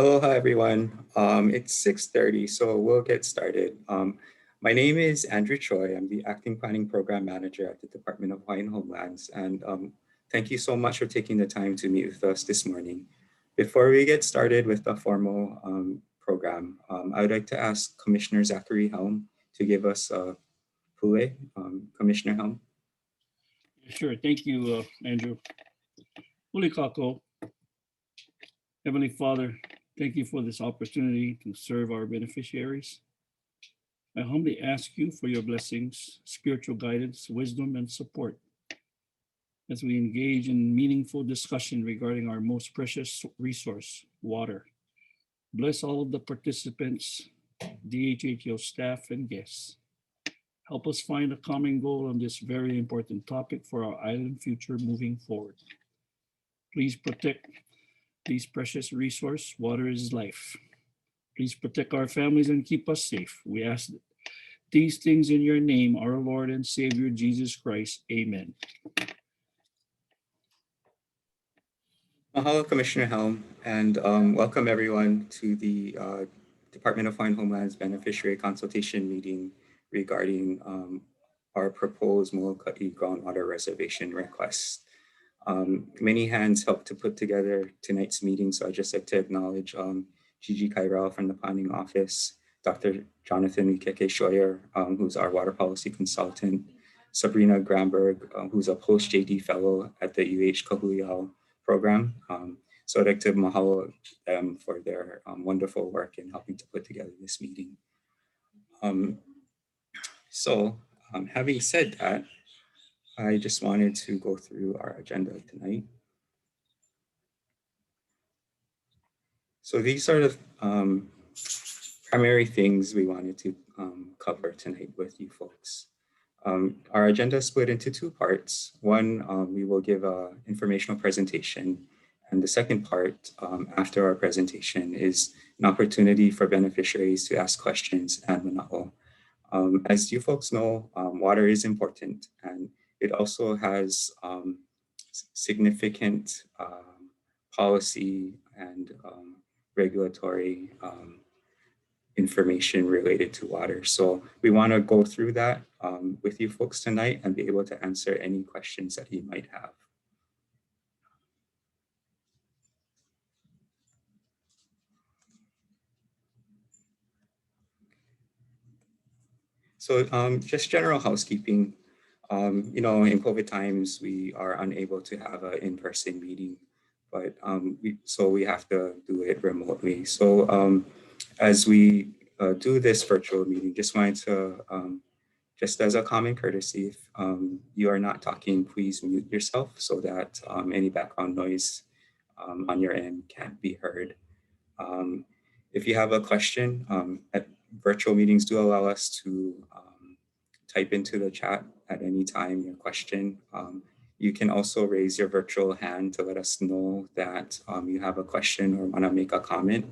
Aloha, everyone. It's 6:30, so we'll get started. My name is Andrew Choi. I'm the Acting Planning Program Manager at the Department of Hawaiian Homelands, and thank you so much for taking the time to meet with us this morning. Before we get started with the formal program, I would like to ask Commissioner Zachary Helm to give us a pule. Commissioner Helm. Sure, thank you, Andrew. Uli kako. Heavenly Father, thank you for this opportunity to serve our beneficiaries. I humbly ask you for your blessings, spiritual guidance, wisdom, and support as we engage in meaningful discussion regarding our most precious resource, water. Bless all of the participants, DHHL staff, and guests. Help us find a common goal on this very important topic for our island future moving forward. Please protect this precious resource. Water is life. Please protect our families and keep us safe. We ask these things in your name, our Lord and Savior, Jesus Christ. Amen. Mahalo, Commissioner Helm, and welcome everyone to the Department of Hawaiian Homelands Beneficiary Consultation meeting regarding our proposed Molokai Groundwater Reservation request. Many hands helped to put together tonight's meeting, so I'd just like to acknowledge Gigi Kairal from the Planning Office, Dr. Jonathan McKay, who's our Water Policy Consultant, Sabrina Gramberg, who's a post-JD Fellow at the UH Kahuiao program. So I'd like to mahalo them for their wonderful work in helping to put together this meeting. Having said that, I just wanted to go through our agenda tonight. So these are the primary things we wanted to cover tonight with you folks. Our agenda is split into two parts. One, we will give an informational presentation, and the second part after our presentation is an opportunity for beneficiaries to ask questions and mana'o. As you folks know, water is important, and it also has significant policy and regulatory information related to water. So we want to go through that with you folks tonight and be able to answer any questions that you might have. So just general housekeeping. In COVID times, we are unable to have an in-person meeting, but we have to do it remotely. So as we do this virtual meeting, just wanted to, just as a common courtesy, if you are not talking, please mute yourself so that any background noise on your end can't be heard. If you have a question, virtual meetings do allow us to type into the chat at any time your question. You can also raise your virtual hand to let us know that you have a question or want to make a comment,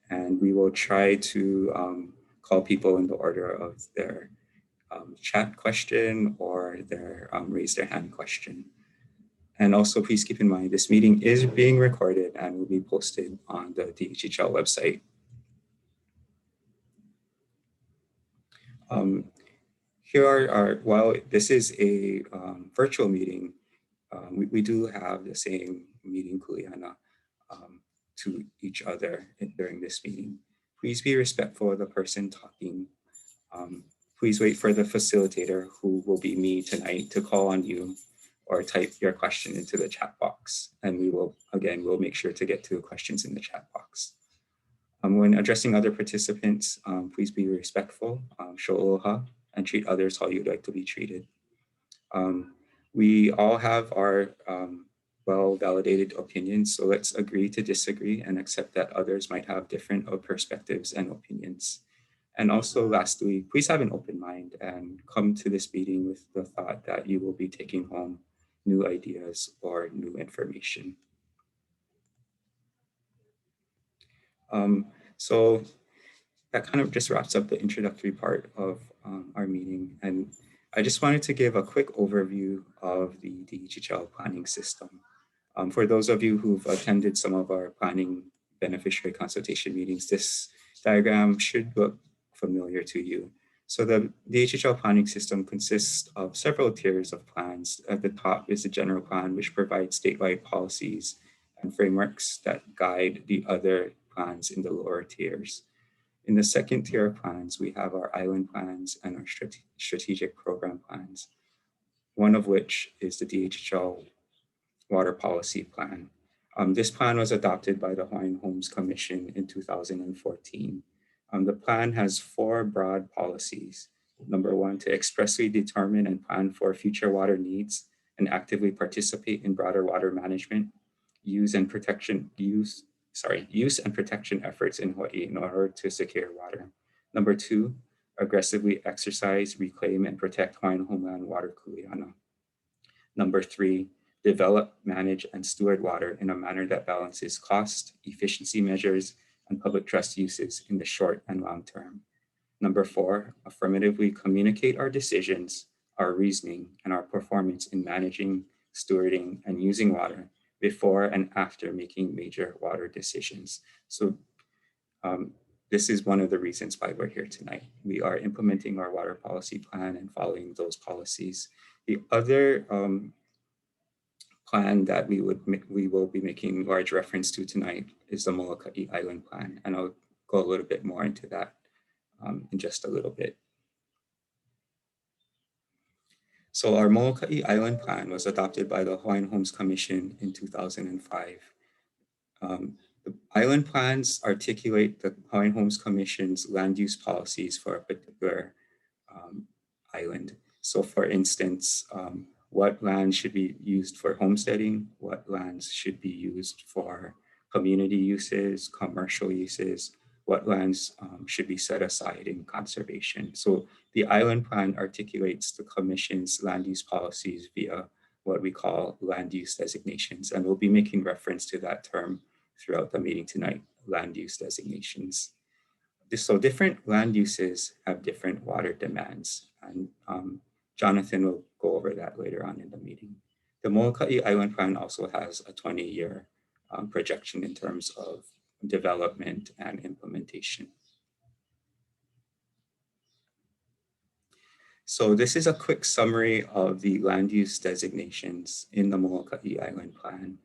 and we will try to call people in the order of their chat question or their raise their hand question. And also please keep in mind, this meeting is being recorded and will be posted on the DHHL website. Here are while this is a virtual meeting, we do have the same meeting kuleana to each other during this meeting. Please be respectful of the person talking. Please wait for the facilitator, who will be me tonight, to call on you or type your question into the chat box. And we'll make sure to get to questions in the chat box. When addressing other participants, please be respectful, show aloha, and treat others how you'd like to be treated. We all have our well-validated opinions, so let's agree to disagree and accept that others might have different perspectives and opinions. And also lastly, please have an open mind and come to this meeting with the thought that you will be taking home new ideas or new information. So that kind of just wraps up the introductory part of our meeting. And I just wanted to give a quick overview of the DHHL planning system. For those of you who've attended some of our planning beneficiary consultation meetings. This diagram should look familiar to you. So the DHHL planning system consists of several tiers of plans. At the top is the general plan, which provides statewide policies and frameworks that guide the other plans in the lower tiers. In the second tier of plans, we have our island plans and our strategic program plans, one of which is the DHHL Water Policy Plan. This plan was adopted by the Hawaiian Homes Commission in 2014. The plan has 4 broad policies. Number 1, to expressly determine and plan for future water needs and actively participate in broader water management, use and protection efforts in Hawaii in order to secure water. Number 2, aggressively exercise, reclaim, and protect Hawaiian homeland water kuleana. Number 3, develop, manage, and steward water in a manner that balances cost, efficiency measures, and public trust uses in the short and long term. Number 4, affirmatively communicate our decisions, our reasoning, and our performance in managing, stewarding, and using water before and after making major water decisions. So this is one of the reasons why we're here tonight. We are implementing our water policy plan and following those policies. The other plan that we will be making large reference to tonight is the Molokai Island Plan, and I'll go a little bit more into that in just a little bit. So our Molokai Island Plan was adopted by the Hawaiian Homes Commission in 2005. The island plans articulate the Hawaiian Homes Commission's land use policies for a particular island. So for instance, what lands should be used for homesteading, what lands should be used for community uses, commercial uses, what lands should be set aside in conservation. So the island plan articulates the Commission's land use policies via what we call land use designations. And we'll be making reference to that term throughout the meeting tonight, land use designations. So different land uses have different water demands, and Jonathan will go over that later on in the meeting. The Molokai Island Plan also has a 20-year projection in terms of development and implementation. So this is a quick summary of the land use designations in the Molokai Island Plan.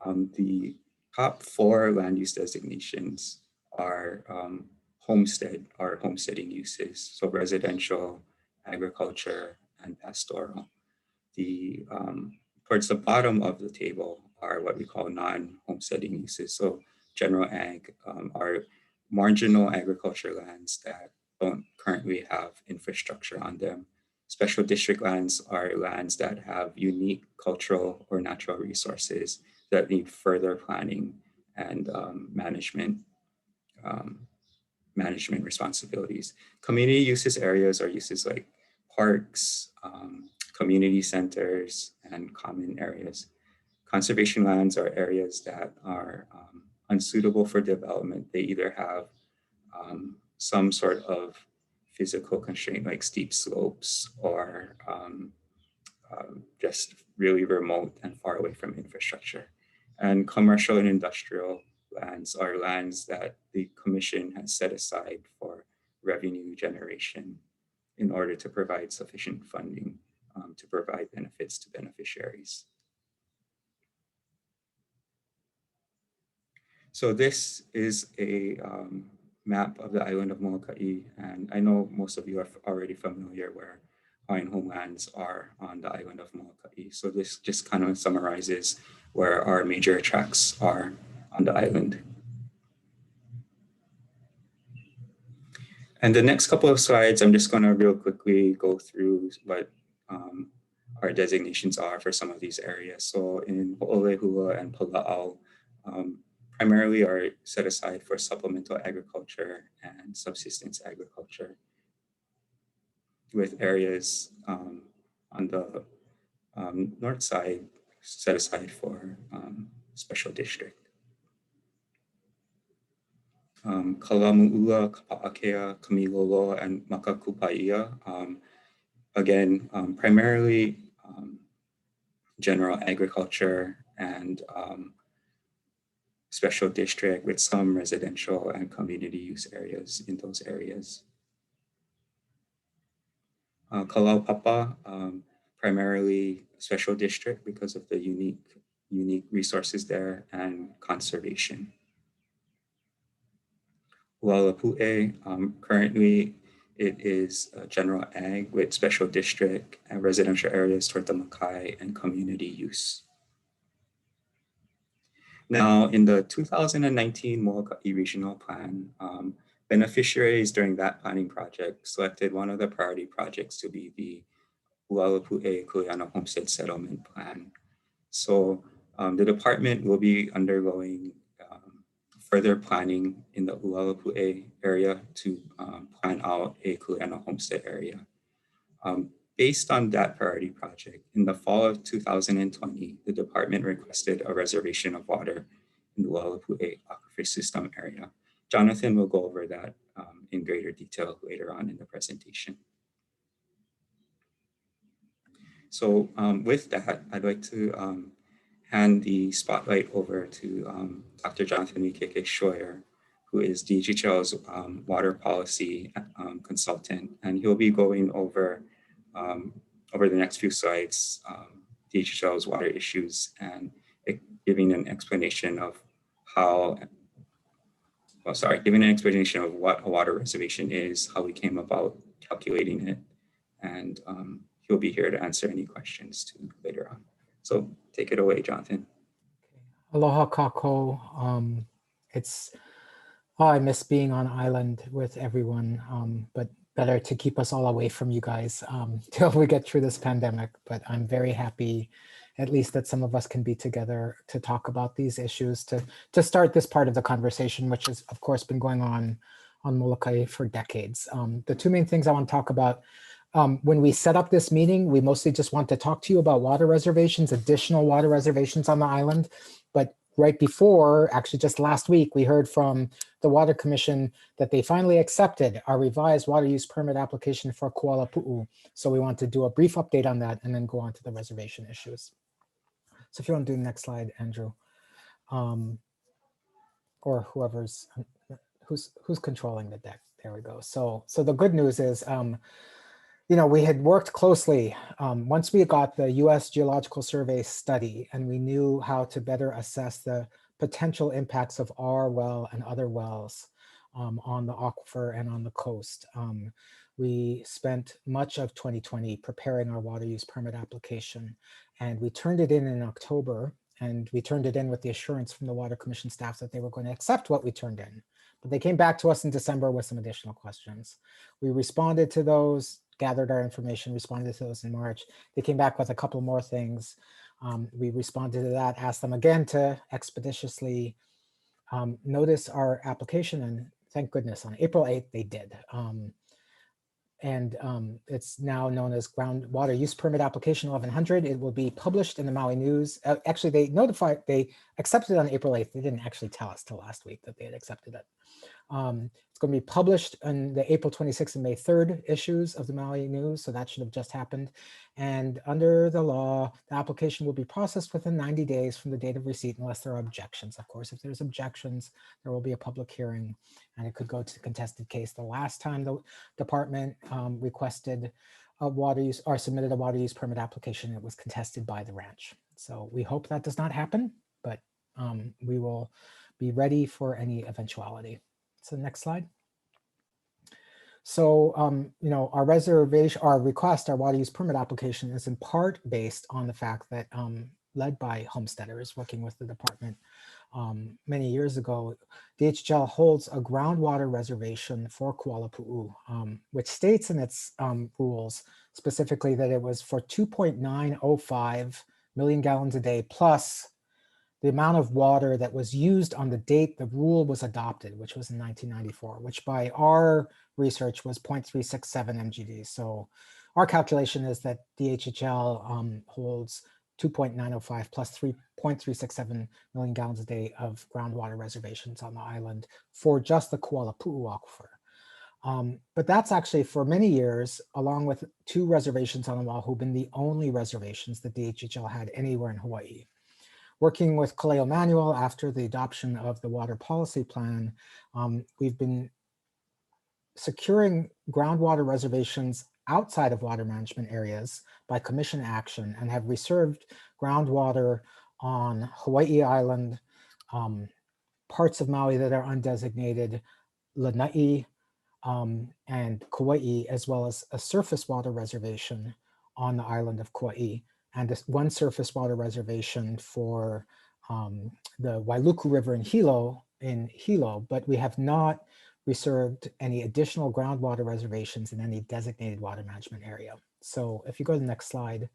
The top 4 land use designations are homesteading uses, so residential, agriculture, and pastoral. Towards the bottom of the table are what we call non-homesteading uses. So general ag are marginal agriculture lands that don't currently have infrastructure on them. Special district lands are lands that have unique cultural or natural resources that need further planning and management responsibilities. Community uses areas are uses like parks, community centers, and common areas. Conservation lands are areas that are unsuitable for development. They either have some sort of physical constraint like steep slopes or just really remote and far away from infrastructure. And commercial and industrial lands are lands that the Commission has set aside for revenue generation in order to provide sufficient funding to provide benefits to beneficiaries. So this is a map of the island of Molokai, and I know most of you are already familiar where Hawaiian homelands are on the island of Molokai. So this just kind of summarizes where our major tracts are on the island. And the next couple of slides, I'm just going to real quickly go through what our designations are for some of these areas. So in Ho'olehua and Pala'au, primarily are set aside for supplemental agriculture and subsistence agriculture, with areas on the north side set aside for special district. Kalamu'ula, Kapa'akea, Kamilolo, and Makakupaia, again, primarily general agriculture and special district with some residential and community use areas in those areas. Kalaupapa, primarily special district because of the unique resources there and conservation. Hualapu'e, currently it is general ag with special district and residential areas toward the Molokai and community use. Now, in the 2019 Molokai Regional Plan, beneficiaries during that planning project selected one of the priority projects to be the Hualapu'e Kuleana Homestead Settlement Plan. So the department will be undergoing further planning in the Hualapu'e area to plan out a Kuleana Homestead area. Based on that priority project, in the fall of 2020, the department requested a reservation of water in the Hualapu'e Aquifer System area. Jonathan will go over that in greater detail later on in the presentation. So with that, I'd like to hand the spotlight over to Dr. Jonathan McKay Scheuer, who is DHHL's water policy consultant, and he'll be going over the next few slides, DHHL's water issues and giving an explanation of giving an explanation of what a water reservation is, how we came about calculating it, and he'll be here to answer any questions too later on. So take it away, Jonathan. Aloha kako. I miss being on island with everyone, but better to keep us all away from you guys till we get through this pandemic. But I'm very happy, at least that some of us can be together to talk about these issues, to start this part of the conversation, which has of course been going on Molokai for decades. The two main things I want to talk about, when we set up this meeting, we mostly just want to talk to you about water reservations, additional water reservations on the island. But right before, actually just last week, we heard from the Water Commission that they finally accepted our revised water use permit application for Kuala Pu'u. So we want to do a brief update on that and then go on to the reservation issues. So if you want to do the next slide, Andrew, or whoever's, who's controlling the deck. There we go. So the good news is, we had worked closely once we got the US Geological Survey study and we knew how to better assess the potential impacts of our well and other wells on the aquifer and on the coast. We spent much of 2020 preparing our water use permit application, and we turned it in October, and we turned it in with the assurance from the Water Commission staff that they were going to accept what we turned in. But they came back to us in December with some additional questions. We responded to those, gathered our information, responded to those in March. They came back with a couple more things. We responded to that, asked them again to expeditiously notice our application, and thank goodness on April 8th they did. It's now known as Groundwater Use Permit Application 1100. It will be published in the Maui News. Actually, they accepted it on April 8th. They didn't actually tell us till last week that they had accepted it. It's going to be published in the April 26th and May 3rd issues of the Maui News, so that should have just happened. And under the law, the application will be processed within 90 days from the date of receipt unless there are objections. Of course, if there's objections, there will be a public hearing and it could go to the contested case. The last time the department requested a water use or submitted a water use permit application, it was contested by the ranch. So we hope that does not happen, but we will be ready for any eventuality. So next slide. So, our reservation, our request, our water use permit application is in part based on the fact that led by homesteaders working with the department many years ago, DHHL holds a groundwater reservation for Kuala Pu'u, which states in its rules specifically that it was for 2.905 million gallons a day plus the amount of water that was used on the date the rule was adopted, which was in 1994, which by our research was 0.367 MGD. So our calculation is that DHHL holds 2.905 plus 3.367 million gallons a day of groundwater reservations on the island for just the Kuala Pu'u aquifer. But that's actually for many years, along with 2 reservations on Oahu, been the only reservations that DHHL had anywhere in Hawaii. working with Kaleo Manuel after the adoption of the water policy plan, we've been securing groundwater reservations outside of water management areas by commission action and have reserved groundwater on Hawaii Island, parts of Maui that are undesignated, Lanai, and Kauai, as well as a surface water reservation on the island of Kauai, and one surface water reservation for the Wailuku River in Hilo, but we have not reserved any additional groundwater reservations in any designated water management area. So if you go to the next slide,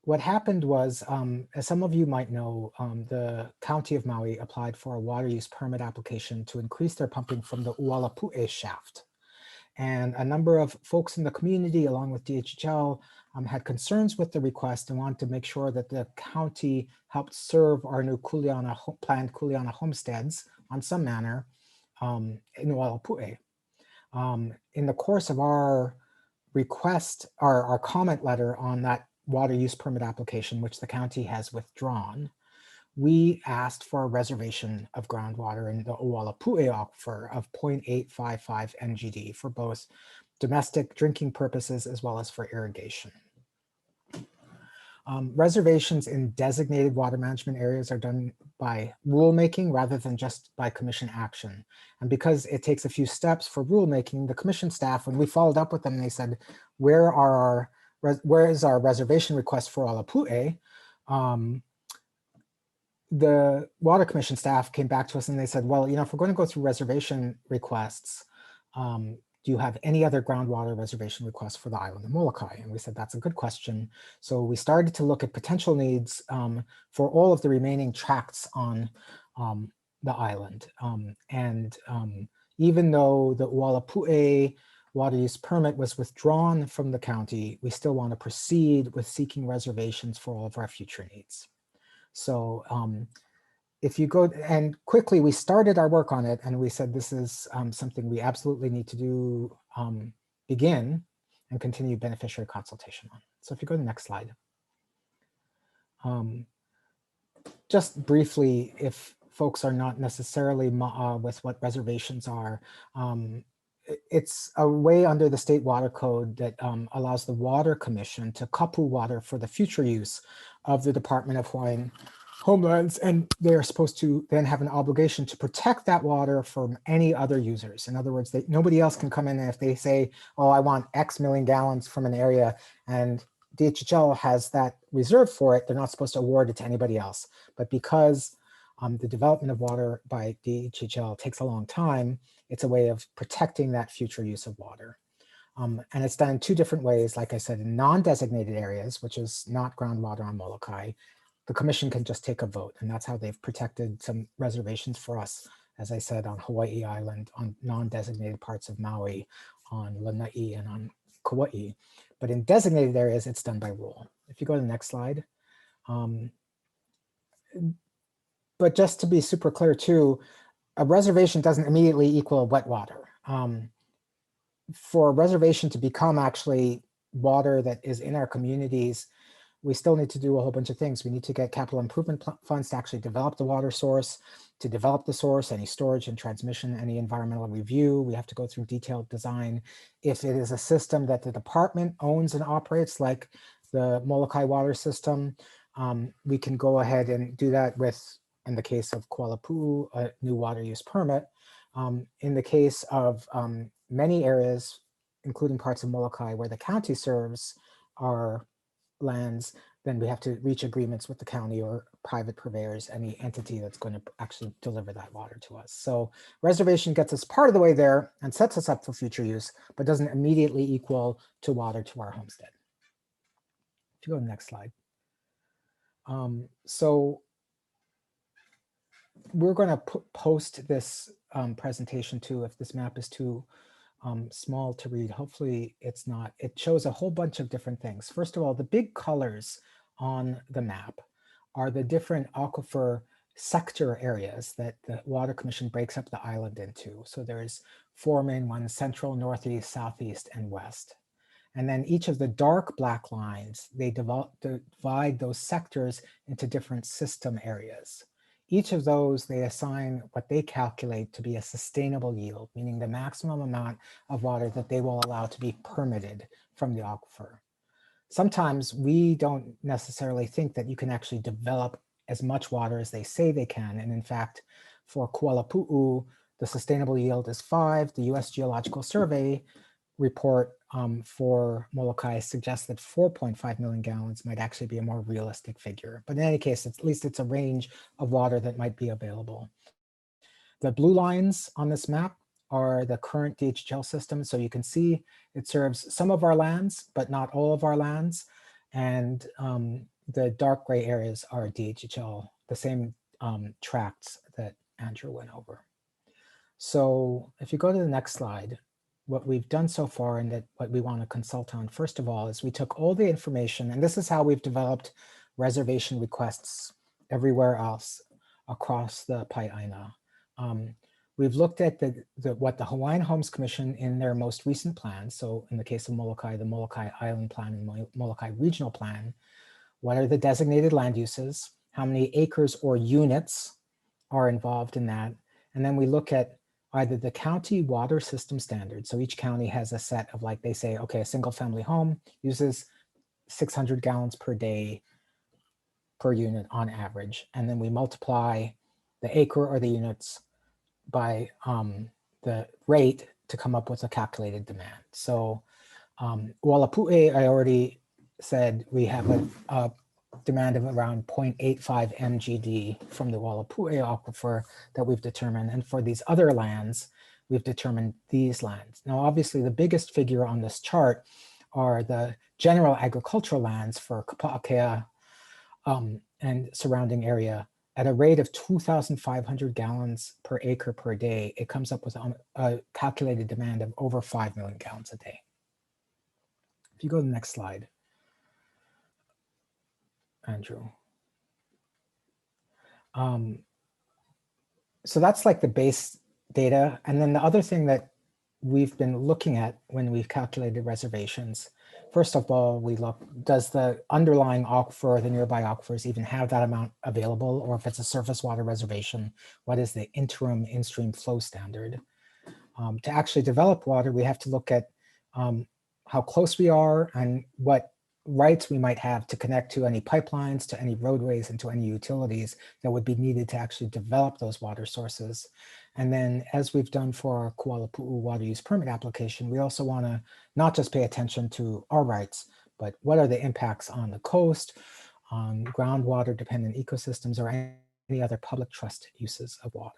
what happened was, as some of you might know, the County of Maui applied for a water use permit application to increase their pumping from the Ualapu'e shaft. And a number of folks in the community, along with DHHL, had concerns with the request and wanted to make sure that the county helped serve our new planned Kuleana homesteads on some manner in Ualapu'e. In the course of our request, our comment letter on that water use permit application, which the county has withdrawn, we asked for a reservation of groundwater in the Ualapu'e aquifer of 0.855 NGD for both domestic drinking purposes as well as for irrigation. Reservations in designated water management areas are done by rulemaking rather than just by commission action. And because it takes a few steps for rulemaking, the commission staff, when we followed up with them, they said, where is our reservation request for Ualapu'e? The Water Commission staff came back to us and they said, well, if we're going to go through reservation requests, do you have any other groundwater reservation requests for the island of Molokai? And we said, that's a good question. So we started to look at potential needs for all of the remaining tracts on the island. Even though the Ualapu'e water use permit was withdrawn from the county, we still want to proceed with seeking reservations for all of our future needs. So if you go, and quickly we started our work on it and we said this is something we absolutely need to do, begin and continue beneficiary consultation on. So if you go to the next slide. Just briefly, if folks are not necessarily with what reservations are, it's a way under the state water code that allows the Water Commission to kapu water for the future use of the Department of Hawaiian Homelands, and they're supposed to then have an obligation to protect that water from any other users. In other words, nobody else can come in, and if they say, oh, I want X million gallons from an area and DHHL has that reserved for it, they're not supposed to award it to anybody else. But because the development of water by DHHL takes a long time, it's a way of protecting that future use of water. And it's done in two different ways. Like I said, in non-designated areas, which is not groundwater on Molokai, the commission can just take a vote. And that's how they've protected some reservations for us, as I said, on Hawaii Island, on non-designated parts of Maui, on Lanai, and on Kauai. But in designated areas, it's done by rule. If you go to the next slide. But just to be super clear too, a reservation doesn't immediately equal wet water. For a reservation to become actually water that is in our communities, we still need to do a whole bunch of things. We need to get capital improvement funds to actually develop the water source, to develop the source, any storage and transmission, any environmental review. We have to go through detailed design. If it is a system that the department owns and operates, like the Molokai water system, we can go ahead and do that with, in the case of Kuala Pu'u, a new water use permit. In the case of many areas, including parts of Molokai where the county serves our lands, then we have to reach agreements with the county or private purveyors, any entity that's going to actually deliver that water to us. So reservation gets us part of the way there and sets us up for future use, but doesn't immediately equal to water to our homestead. If you go to the next slide. So we're going to post this presentation too, if this map is too small to read. Hopefully it's not. It shows a whole bunch of different things. First of all, the big colors on the map are the different aquifer sector areas that the Water Commission breaks up the island into. So there's four main ones: central, northeast, southeast, and west. And then each of the dark black lines, they divide those sectors into different system areas. Each of those, they assign what they calculate to be a sustainable yield, meaning the maximum amount of water that they will allow to be permitted from the aquifer. Sometimes we don't necessarily think that you can actually develop as much water as they say they can. And in fact, for Kuala Pu'u, the sustainable yield is 5. The US Geological Survey report for Molokai suggests that 4.5 million gallons might actually be a more realistic figure. But in any case, at least it's a range of water that might be available. The blue lines on this map are the current DHHL system. So you can see it serves some of our lands, but not all of our lands. And the dark gray areas are DHHL, the same tracts that Andrew went over. So if you go to the next slide, what we've done so far and that what we want to consult on, first of all, is we took all the information, and this is how we've developed reservation requests everywhere else across the Pai'aina. We've looked at what the Hawaiian Homes Commission in their most recent plan, so in the case of Molokai, the Molokai Island Plan and Molokai Regional Plan, what are the designated land uses, how many acres or units are involved in that, and then we look at either the county water system standard. So each county has a set of, like, they say, okay, a single family home uses 600 gallons per day per unit on average. And then we multiply the acre or the units by the rate to come up with a calculated demand. So Walapu'e, I already said we have a demand of around 0.85 MGD from the Walapu'e aquifer that we've determined. And for these other lands, we've determined these lands. Now, obviously, the biggest figure on this chart are the general agricultural lands for Kapa'akea and surrounding area. At a rate of 2,500 gallons per acre per day, it comes up with a calculated demand of over 5 million gallons a day. If you go to the next slide, Andrew. So that's like the base data. And then the other thing that we've been looking at when we've calculated reservations, first of all, we look, does the underlying aquifer, the nearby aquifers, even have that amount available? Or if it's a surface water reservation, what is the interim in-stream flow standard? To actually develop water, we have to look at how close we are and what rights we might have to connect to any pipelines, to any roadways, and to any utilities that would be needed to actually develop those water sources. And then, as we've done for our Kuala Pu'u water use permit application, we also want to not just pay attention to our rights, but what are the impacts on the coast, on groundwater dependent ecosystems, or any other public trust uses of water.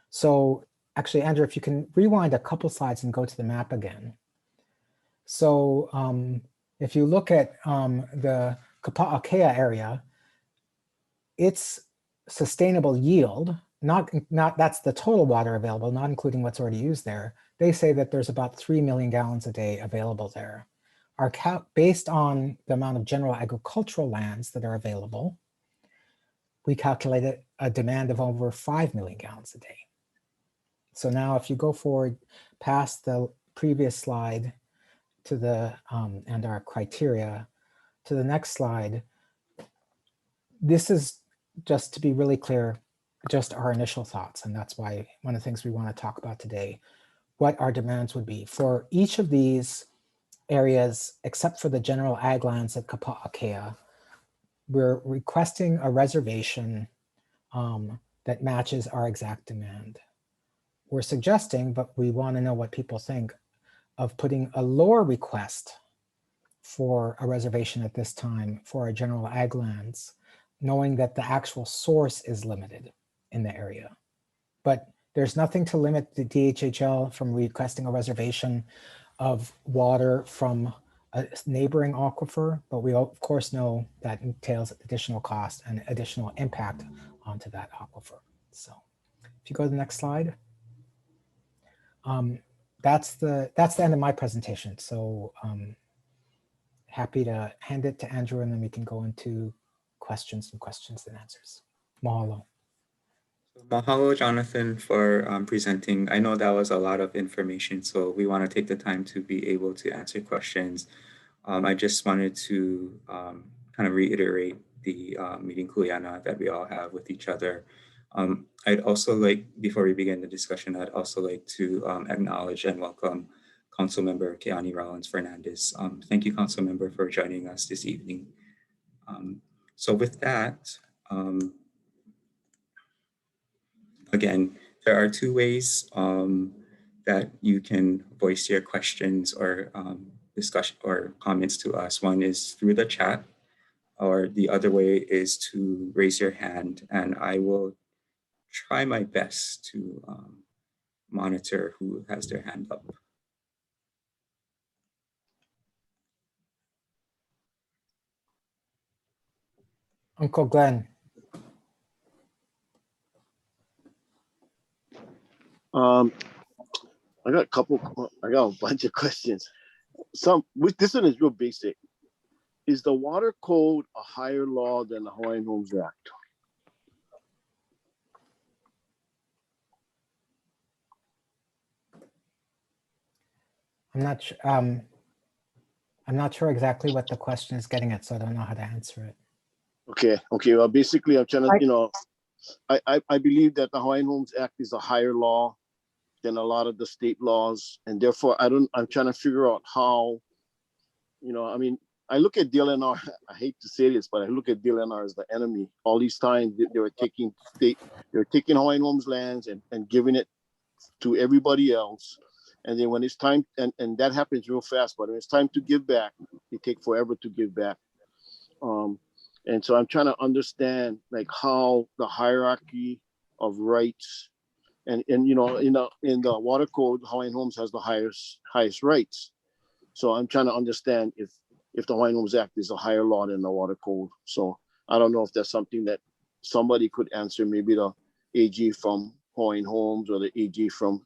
So actually, Andrew, if you can rewind a couple slides and go to the map again. So if you look at the Kapa'akea area, its sustainable yield, not that's the total water available, not including what's already used there. They say that there's about 3 million gallons a day available there. Based on the amount of general agricultural lands that are available, we calculated a demand of over 5 million gallons a day. So now if you go forward past the previous slide to the, and our criteria, to the next slide, this is, just to be really clear, just our initial thoughts. And that's why one of the things we want to talk about today, what our demands would be. For each of these areas, except for the general ag lands at Kapa'akea, we're requesting a reservation that matches our exact demand. We're suggesting, but we want to know what people think, of putting a lower request for a reservation at this time for our general ag lands, knowing that the actual source is limited in the area. But there's nothing to limit the DHHL from requesting a reservation of water from a neighboring aquifer, but we of course know that entails additional cost and additional impact onto that aquifer. So if you go to the next slide. That's the end of my presentation. So happy to hand it to Andrew, and then we can go into questions and answers. Mahalo. Mahalo, Jonathan, for presenting. I know that was a lot of information, so we want to take the time to be able to answer questions. I just wanted to kind of reiterate the meeting kuleana that we all have with each other. I'd also like, before we begin the discussion, I'd also like to acknowledge and welcome Councilmember Keani Rollins Fernandez. Thank you, Councilmember, for joining us this evening. So with that, again, there are two ways that you can voice your questions or discussion or comments to us. One is through the chat, or the other way is to raise your hand, and I will try my best to monitor who has their hand up. Uncle Glenn. I got a bunch of questions. This one is real basic. Is the water code a higher law than the Hawaiian Homes Act? I'm not sure exactly what the question is getting at, so I don't know how to answer it. Okay. Well, basically, I'm trying to, I believe that the Hawaiian Homes Act is a higher law than a lot of the state laws, and therefore, I'm trying to figure out how, I look at DLNR. I hate to say this, but I look at DLNR as the enemy. All these times they were taking Hawaiian Homes lands and giving it to everybody else. And then when it's time, and that happens real fast, but when it's time to give back, they take forever to give back. And so I'm trying to understand like how the hierarchy of rights and in the water code, Hawaiian Homes has the highest rights. So I'm trying to understand if the Hawaiian Homes Act is a higher law than the water code. So I don't know if that's something that somebody could answer, maybe the AG from Hawaiian Homes or the AG from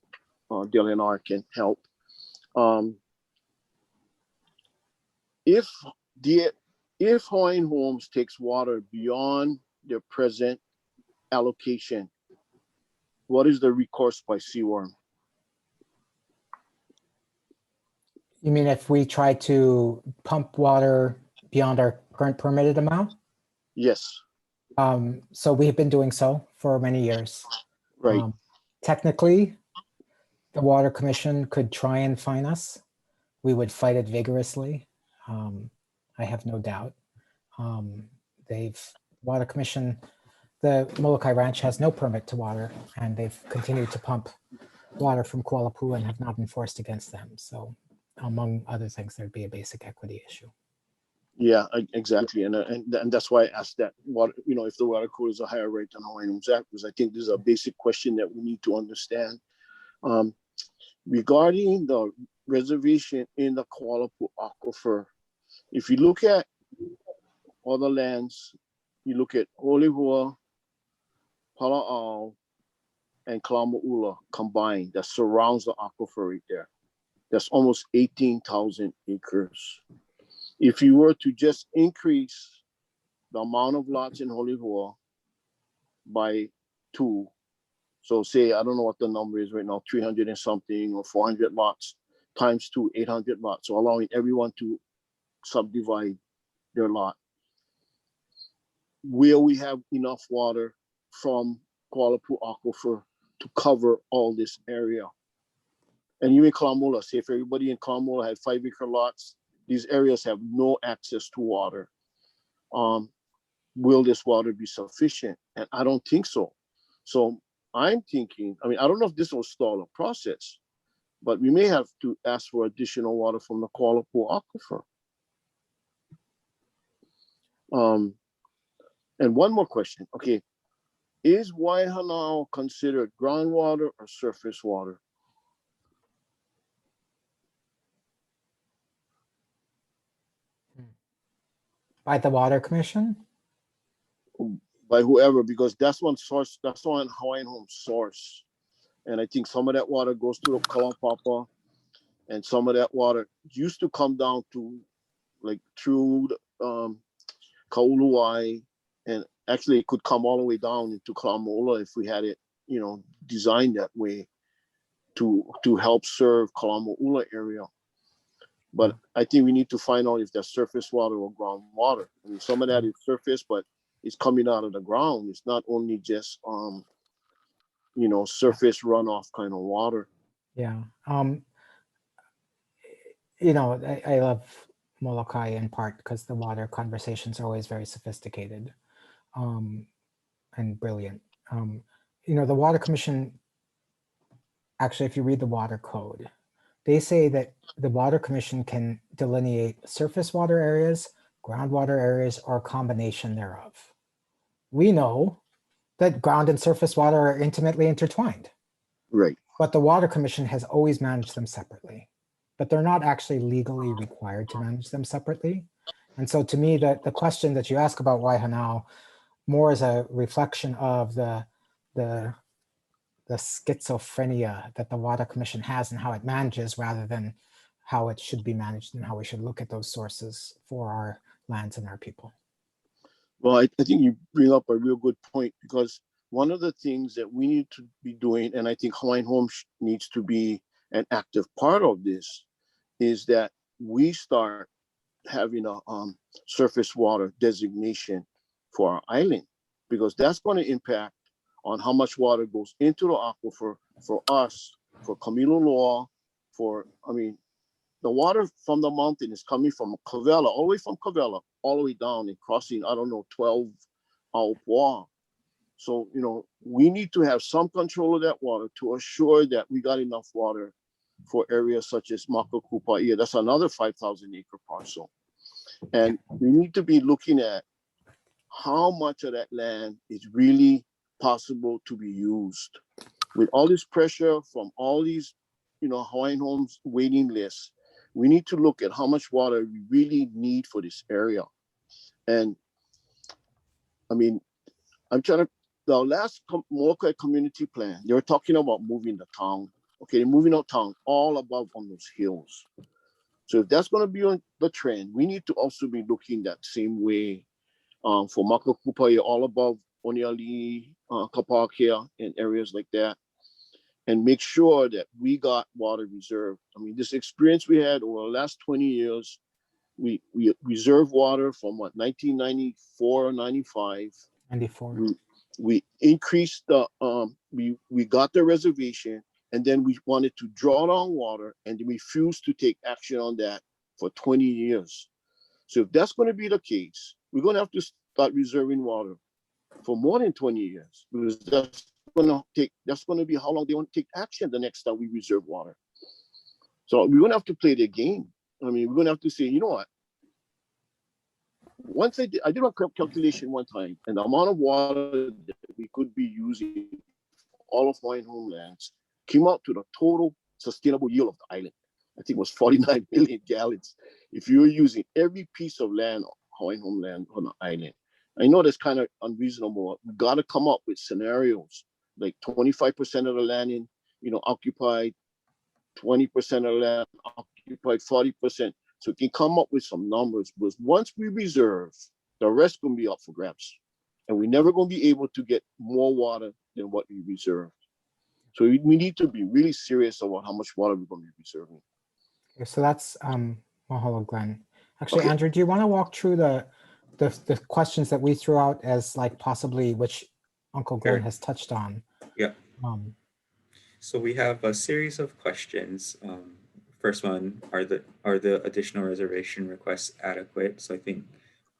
DLNR can help. If Hawaiian Homes takes water beyond their present allocation, what is the recourse by CWRM? You mean if we try to pump water beyond our current permitted amount? Yes. So we've been doing so for many years. Right. Technically, the Water Commission could try and fine us. We would fight it vigorously. I have no doubt. Water Commission, the Molokai Ranch has no permit to water, and they've continued to pump water from Kuala Pua and have not been forced against them. So among other things, there'd be a basic equity issue. Yeah, exactly. And that's why I asked that, if the water code is a higher rate than Hawaiian Homes Act, because I think this is a basic question that we need to understand. Regarding the reservation in the Kuala Pua Aquifer, if you look at other lands, you look at Olihua, Pala'au, and Kalamaula combined, that surrounds the aquifer right there. That's almost 18,000 acres. If you were to just increase the amount of lots in Olihua by 2, so say, I don't know what the number is right now, 300 and something or 400 lots times 2, 800 lots. So allowing everyone to subdivide their lot. Will we have enough water from Kuala Pua Aquifer to cover all this area? And even Kalamola, say if everybody in Kalamola had 5-acre lots, these areas have no access to water. Will this water be sufficient? And I don't think so. So I'm thinking, I don't know if this will stall a process, but we may have to ask for additional water from the Kuala Pua Aquifer. And one more question. Okay, is Waihanao considered groundwater or surface water? By the Water Commission? By whoever, because that's one Hawaiian Homes source. And I think some of that water goes to the Kalaupapa, and some of that water used to come down to like through Kauluai and actually it could come all the way down into Kalamola if we had it, you know, designed that way to help serve Kalamola area. But I think we need to find out if that's surface water or groundwater. I mean, some of that is surface, but it's coming out of the ground. It's not only just you know, surface runoff kind of water. Yeah. You know, I love Molokai in part because the water conversations are always very sophisticated and brilliant. You know, the Water Commission, actually, if you read the water code, they say that the Water Commission can delineate surface water areas, groundwater areas, or a combination thereof. We know that ground and surface water are intimately intertwined. Right. But the Water Commission has always managed them separately, but they're not actually legally required to manage them separately. And so to me, the question that you ask about Waihanau more is a reflection of the schizophrenia that the Water Commission has and how it manages rather than how it should be managed and how we should look at those sources for our lands and our people. Well, I think you bring up a real good point, because one of the things that we need to be doing, and I think Hawaiian Homes needs to be an active part of this, is that we start having a surface water designation for our island, because that's going to impact on how much water goes into the aquifer for us, for Camilo Law, I mean, the water from the mountain is coming from Cavella, all the way from Cavella, all the way down and crossing, I don't know, 12 Aupua. So, you know, we need to have some control of that water to assure that we got enough water for areas such as Makakupaia. That's another 5,000 acre parcel. And we need to be looking at how much of that land is really possible to be used. With all this pressure from all these, you know, Hawaiian Homes waiting lists, we need to look at how much water we really need for this area. And I mean, the last Molokai community plan, they were talking about moving the town. Okay, they're moving our town all above on those hills. So if that's going to be on the trend, we need to also be looking that same way for Makakupaia, all above Oniali, Kapakea, and areas like that, and make sure that we got water reserved. I mean, this experience we had over the last 20 years, we reserved water from what, 1994, 95. 94. We increased the, we got the reservation, and then we wanted to draw down water, and we refused to take action on that for 20 years. So if that's going to be the case, we're going to have to start reserving water for more than 20 years, because that's going to be how long they want to take action the next time we reserve water. So we're going to have to play their game. I mean, we're going to have to say, you know what? Once I did a calculation one time, and the amount of water that we could be using all of Hawaiian homelands came out to the total sustainable yield of the island. I think it was 49 million gallons. If you were using every piece of land, Hawaiian homeland on the island. I know that's kind of unreasonable. We got to come up with scenarios like 25% of the land in, you know, occupied, 20% of the land occupied, 40%. So we can come up with some numbers, because once we reserve, the rest going to be up for grabs. And we're never going to be able to get more water than what we reserved. So we need to be really serious about how much water we're going to be reserving. Okay, so that's mahalo, Glenn. Actually, Okay. Andrew, do you want to walk through the questions that we threw out as like possibly which Uncle Glenn Sure. has touched on? Yeah. So we have a series of questions. First one, are the additional reservation requests adequate? So I think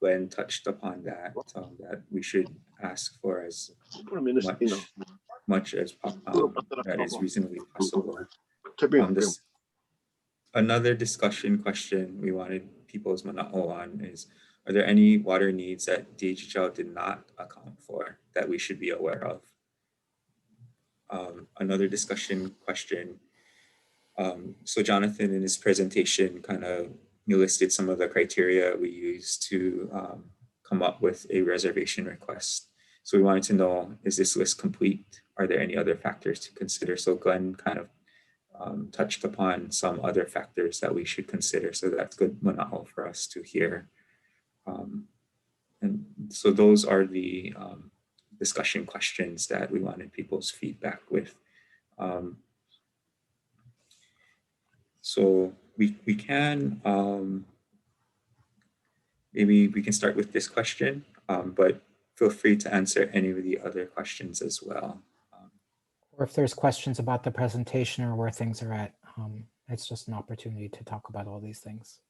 Glenn touched upon that, that we should ask for as much as that is reasonably possible. Another discussion question we wanted people's mana'o on is, are there any water needs that DHHL did not account for that we should be aware of? Another discussion question. So Jonathan, in his presentation, kind of listed some of the criteria we use to come up with a reservation request. So we wanted to know, is this list complete? Are there any other factors to consider? So Glenn kind of touched upon some other factors that we should consider. So that's good mana'o for us to hear. And So those are the discussion questions that we wanted people's feedback with. So we can, maybe we can start with this question, but feel free to answer any of the other questions as well. Or if there's questions about the presentation or where things are at, it's just an opportunity to talk about all these things.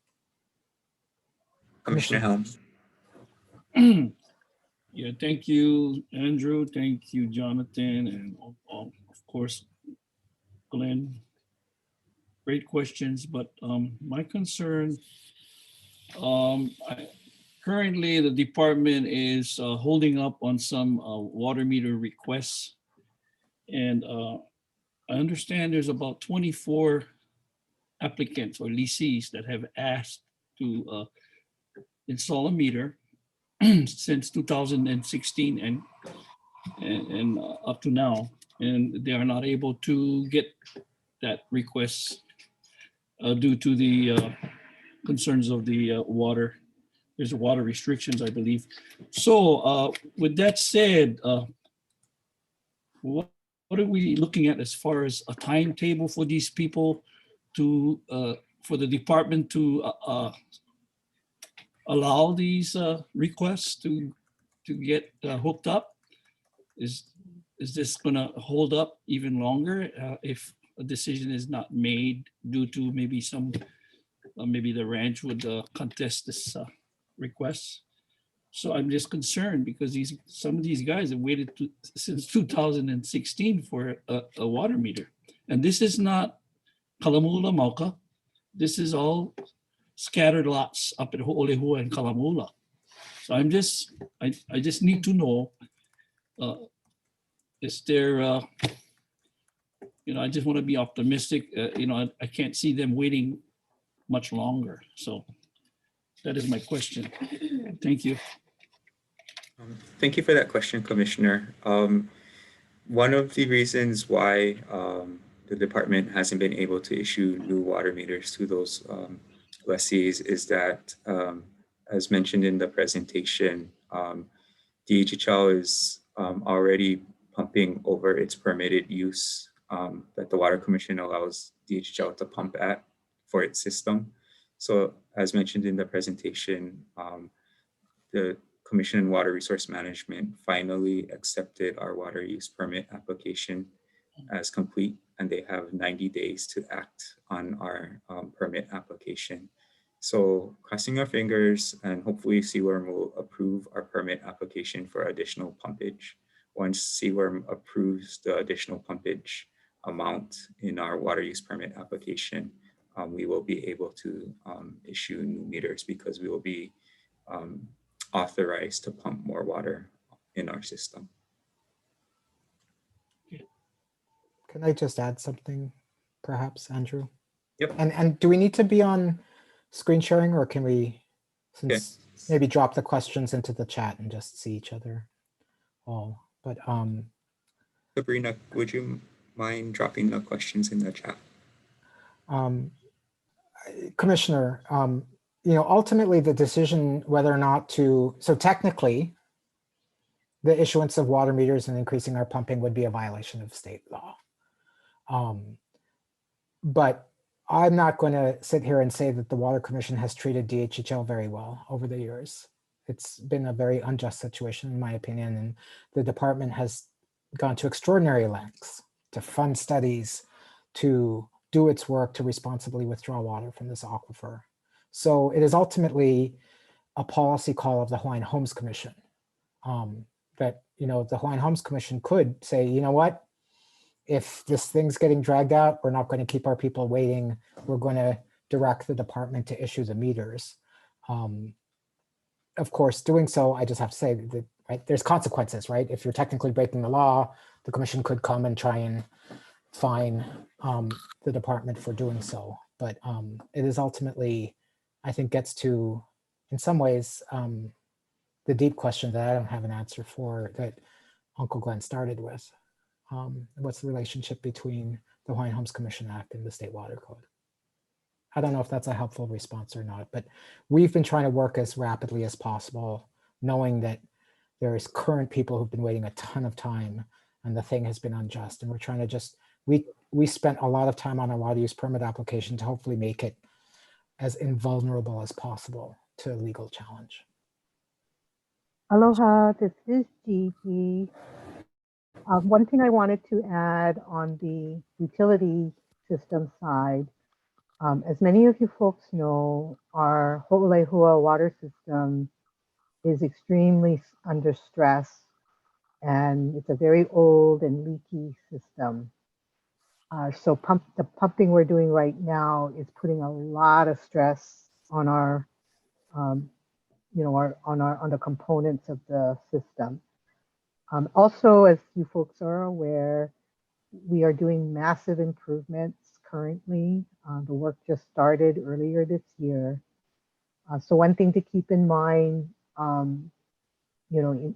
Commissioner Helm. Yeah, thank you, Andrew. Thank you, Jonathan, and of course, Glenn. Great questions, but my concern, currently the department is holding up on some water meter requests. And I understand there's about 24 applicants or lessees that have asked to install a meter since 2016 and up to now, and they are not able to get that request due to the concerns of the water. There's water restrictions, I believe. So with that said, what are we looking at as far as a timetable for these people to, for the department to allow these requests to get hooked up? Is this gonna hold up even longer if a decision is not made due to maybe some, maybe the ranch would contest this request? So I'm just concerned because some of these guys have waited since 2016 for a water meter. And this is not Kalamula, Moloka. This is all scattered lots up at Ho'olehua and Kalamula. So I just need to know, is there, I just want to be optimistic. I can't see them waiting much longer. So that is my question. Thank you. Thank you for that question, Commissioner. One of the reasons why the department hasn't been able to issue new water meters to those lessees is that, as mentioned in the presentation, DHHL is already pumping over its permitted use that the Water Commission allows DHHL to pump at for its system. So as mentioned in the presentation, the Commission on Water Resource Management finally accepted our water use permit application as complete, and they have 90 days to act on our permit application. So crossing our fingers, and hopefully CWRM will approve our permit application for additional pumpage. Once CWRM approves the additional pumpage amount in our water use permit application, we will be able to issue new meters because we will be authorized to pump more water in our system. Can I just add something, perhaps, Andrew? Yep. And do we need to be on screen sharing, or can we, since maybe drop the questions into the chat and just see each other all? But Sabrina, would you mind dropping the questions in the chat? Commissioner, ultimately the decision whether or not to, so technically, the issuance of water meters and increasing our pumping would be a violation of state law. But I'm not going to sit here and say that the Water Commission has treated DHHL very well over the years. It's been a very unjust situation, in my opinion, and the department has gone to extraordinary lengths to fund studies, to do its work to responsibly withdraw water from this aquifer. So it is ultimately a policy call of the Hawaiian Homes Commission that, the Hawaiian Homes Commission could say, you know what, if this thing's getting dragged out, we're not going to keep our people waiting. We're going to direct the department to issue the meters. Of course, doing so, I just have to say that, right, there's consequences, right? If you're technically breaking the law, the commission could come and try and fine the department for doing so. But it is ultimately, I think, gets to, in some ways, the deep question that I don't have an answer for that Uncle Glenn started with. What's the relationship between the Hawaiian Homes Commission Act and the State Water Code? I don't know if that's a helpful response or not, but we've been trying to work as rapidly as possible knowing that there is current people who've been waiting a ton of time and the thing has been unjust. And we're trying to just, we spent a lot of time on a water use permit application to hopefully make it as invulnerable as possible to a legal challenge. Aloha, this is Gigi. One thing I wanted to add on the utility system side, as many of you folks know, our Ho'olehua water system is extremely under stress, and it's a very old and leaky system. So the pumping we're doing right now is putting a lot of stress on our, on the components of the system. Also, as you folks are aware, we are doing massive improvements currently. The work just started earlier this year. So one thing to keep in mind, in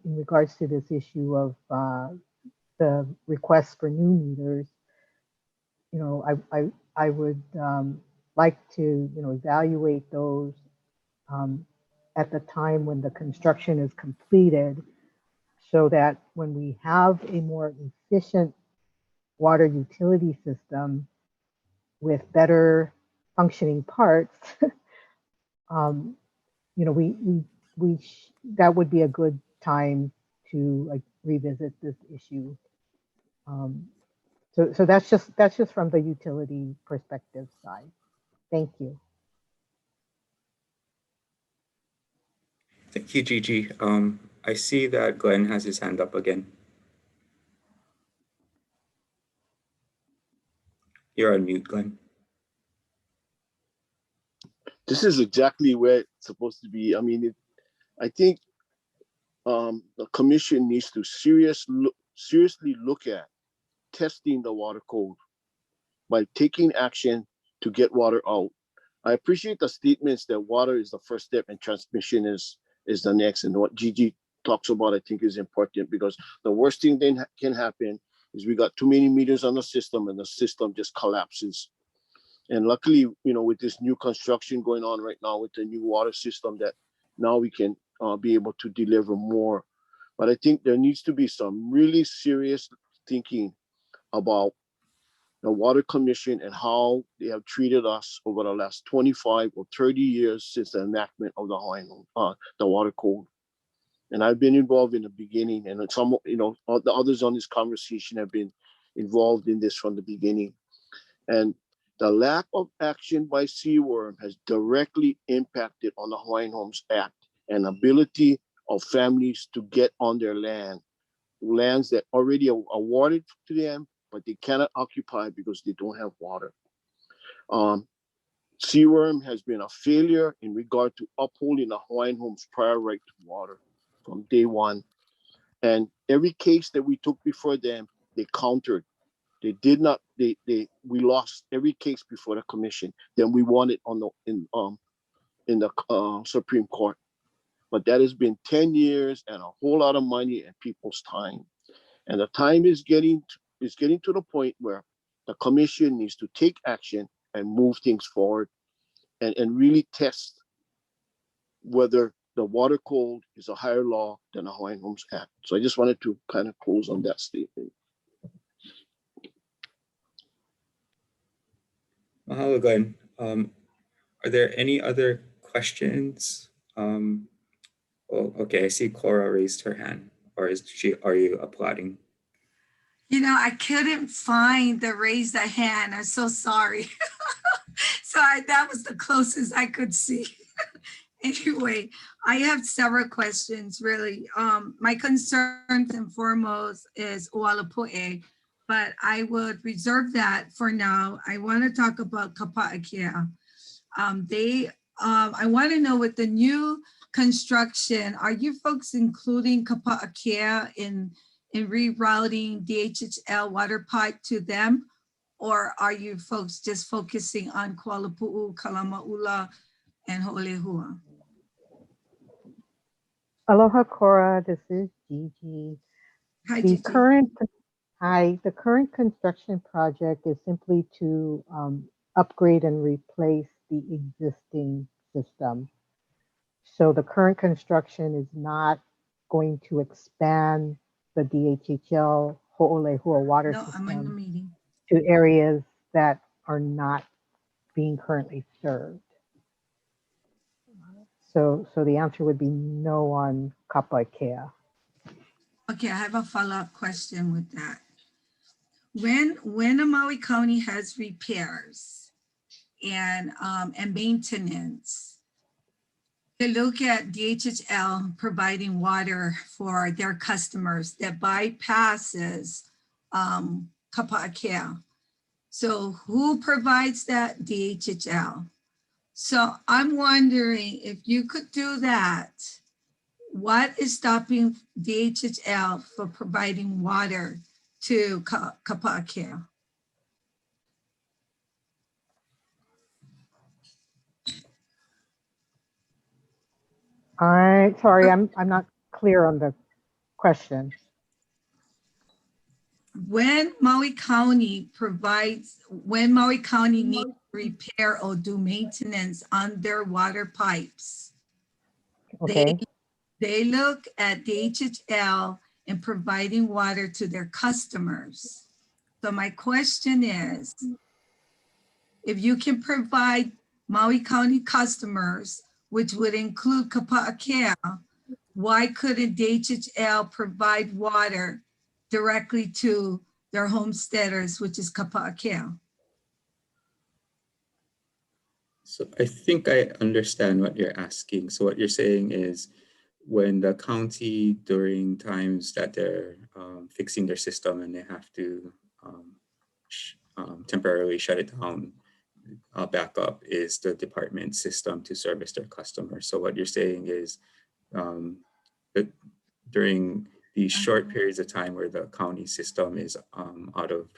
regards to this issue of the requests for new meters, I would like to, evaluate those at the time when the construction is completed, so that when we have a more efficient water utility system with better functioning parts, that would be a good time to revisit this issue. So that's just from the utility perspective side. Thank you. Thank you, Gigi. I see that Glenn has his hand up again. You're on mute, Glenn. This is exactly where it's supposed to be. I mean, I think the commission needs to seriously look at testing the water code by taking action to get water out. I appreciate the statements that water is the first step and transmission is the next. And what Gigi talks about, I think, is important, because the worst thing that can happen is we got too many meters on the system and the system just collapses. And luckily, with this new construction going on right now with the new water system, that now we can be able to deliver more. But I think there needs to be some really serious thinking about the Water Commission and how they have treated us over the last 25 or 30 years since the enactment of the Hawaiian the water code. And I've been involved in the beginning, and some, the others on this conversation have been involved in this from the beginning. And the lack of action by CWRM has directly impacted on the Hawaiian Homes Act and ability of families to get on their lands that already are awarded to them, but they cannot occupy because they don't have water. CWRM has been a failure in regard to upholding the Hawaiian Homes' prior right to water from day one. And every case that we took before them, they countered. They did not. We lost every case before the commission. Then we won it in the Supreme Court. But that has been 10 years and a whole lot of money and people's time. And the time is getting to the point where the commission needs to take action and move things forward and really test whether the water code is a higher law than the Hawaiian Homes Act. So I just wanted to kind of close on that statement. Mahalo, Glenn. Are there any other questions? Okay, I see Cora raised her hand. Or are you applauding? I couldn't find the raise the hand. I'm so sorry. That was the closest I could see. Anyway, I have several questions, really. My concern and foremost is Ualapu'e, but I would reserve that for now. I want to talk about Kapa'akea. I want to know, with the new construction, are you folks including Kapa'akea in rerouting DHHL water pipe to them? Or are you folks just focusing on Kuala Pu'u, Kalama'ula, and Ho'olehua? Aloha, Cora. This is Gigi. Hi, The Gigi. current construction project is simply to upgrade and replace the existing system. So the current construction is not going to expand the DHHL Ho'olehua water No, I'm in the system meeting. to areas that are not being currently served. So the answer would be no on Kapa'ikea. Okay, I have a follow-up question with that. When a Maui County has repairs and maintenance, they look at DHHL providing water for their customers that bypasses Kapa'ikea. So who provides that? DHHL. So I'm wondering if you could do that, what is stopping DHHL from providing water to Kapa'ikea? Sorry, I'm not clear on the question. When Maui County needs to repair or do maintenance on their water pipes, Okay. they look at DHHL in providing water to their customers. So my question is, if you can provide Maui County customers, which would include Kapa'ikea, why couldn't DHHL provide water directly to their homesteaders, which is Kapa'ikea? So I think I understand what you're asking. So what you're saying is when the county, during times that they're fixing their system and they have to temporarily shut it down, backup is the department system to service their customers. So what you're saying is that during these short periods of time where the county system is out of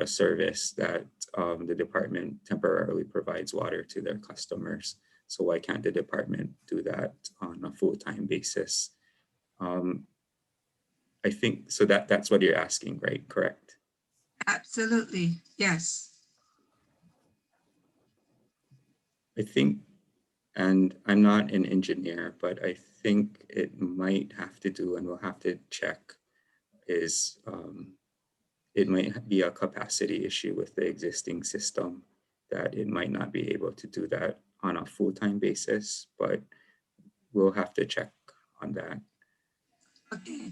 service, that the department temporarily provides water to their customers. So why can't the department do that on a full-time basis? I think so that's what you're asking, right? Correct. Absolutely, yes. I think, and I'm not an engineer, but I think it might have to do, and we'll have to check, is it might be a capacity issue with the existing system, that it might not be able to do that on a full-time basis, but we'll have to check on that. Okay.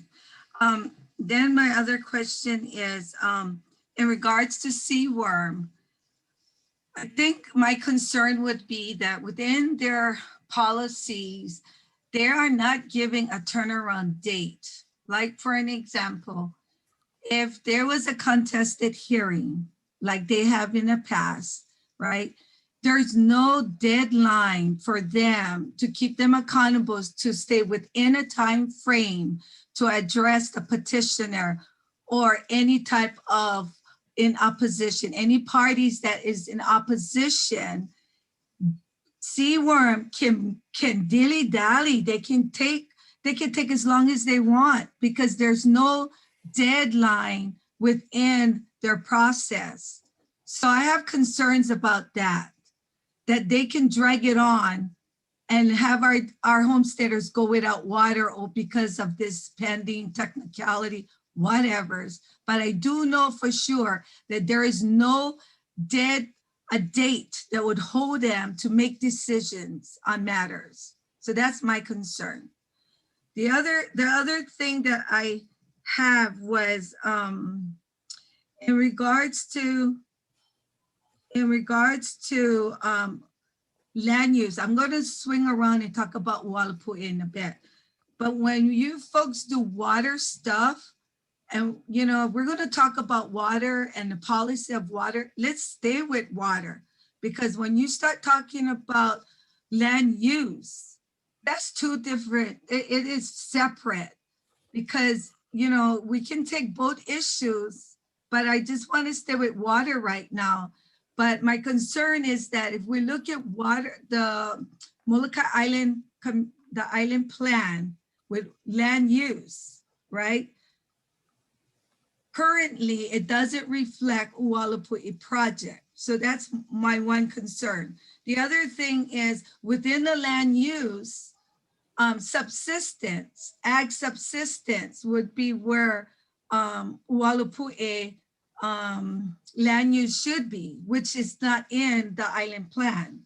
Then my other question is, in regards to CWRM, I think my concern would be that within their policies, they are not giving a turnaround date. Like for an example, if there was a contested hearing, like they have in the past, right? There's no deadline for them to keep them accountable to stay within a time frame to address the petitioner or any type of in opposition, any parties that is in opposition. CWRM can dilly-dally. They can take as long as they want because there's no deadline within their process. So I have concerns about that they can drag it on and have our homesteaders go without water or because of this pending technicality, whatevers. But I do know for sure that there is no a date that would hold them to make decisions on matters. So that's my concern. The other thing that I have was in regards to land use. I'm going to swing around and talk about Walapui in a bit. But when you folks do water stuff, and we're going to talk about water and the policy of water, let's stay with water. Because when you start talking about land use, that's two different, it is separate. Because, we can take both issues, but I just want to stay with water right now. But my concern is that if we look at water, the Molokai Island, the island plan with land use, right? Currently, it doesn't reflect Walapui project. So that's my one concern. The other thing is within the land use, subsistence, ag subsistence would be where Ualupu'e land use should be, which is not in the island plan,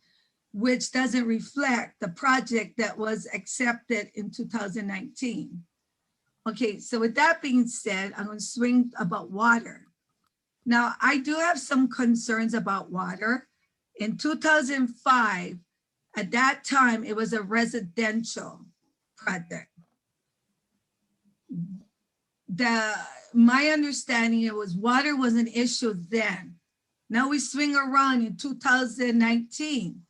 which doesn't reflect the project that was accepted in 2019. Okay, so with that being said, I'm going to swing about water. Now, I do have some concerns about water. In 2005, at that time, it was a residential project. My understanding, it was water was an issue then. Now we swing around in 2019.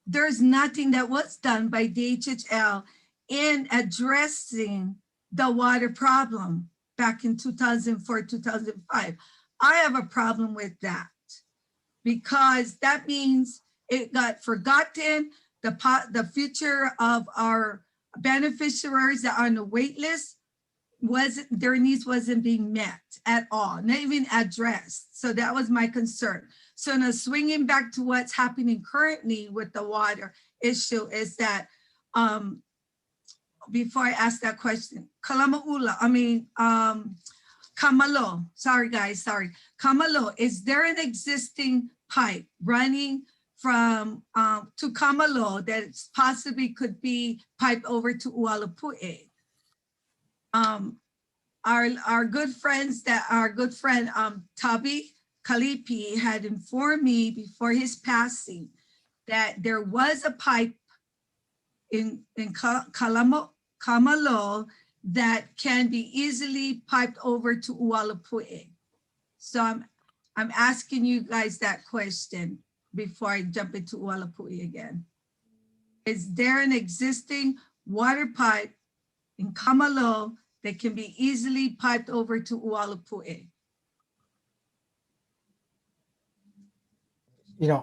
There's nothing that was done by DHHL in addressing the water problem back in 2004, 2005. I have a problem with that because that means it got forgotten. The future of our beneficiaries that are on the wait list, their needs wasn't being met at all, not even addressed. So that was my concern. So now swinging back to what's happening currently with the water issue is that, before I ask that question, Kamalo, sorry guys, sorry. Kamalo, is there an existing pipe running from to Kamalo that possibly could be piped over to Ualupu'e? Our good friends Tabi Kalipi had informed me before his passing that there was a pipe in Kamalo that can be easily piped over to Ualupu'e. So I'm asking you guys that question before I jump into Ualupu'e again. Is there an existing water pipe in Kamalo that can be easily piped over to Ualupu'e?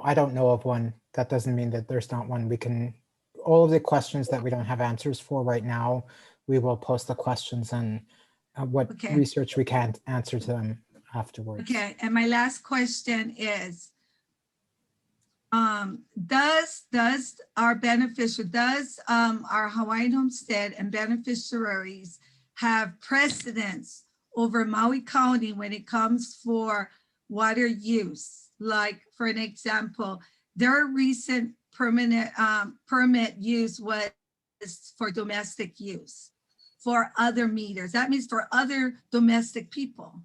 I don't know of one. That doesn't mean that there's not one. We can, all of the questions that we don't have answers for right now, we will post the questions and what research we can answer to them afterwards. Okay, and my last question is, does our Hawaiian Homestead and beneficiaries have precedence over Maui County when it comes for water use? Like, for an example, their recent permit use was for domestic use, for other meters. That means for other domestic people.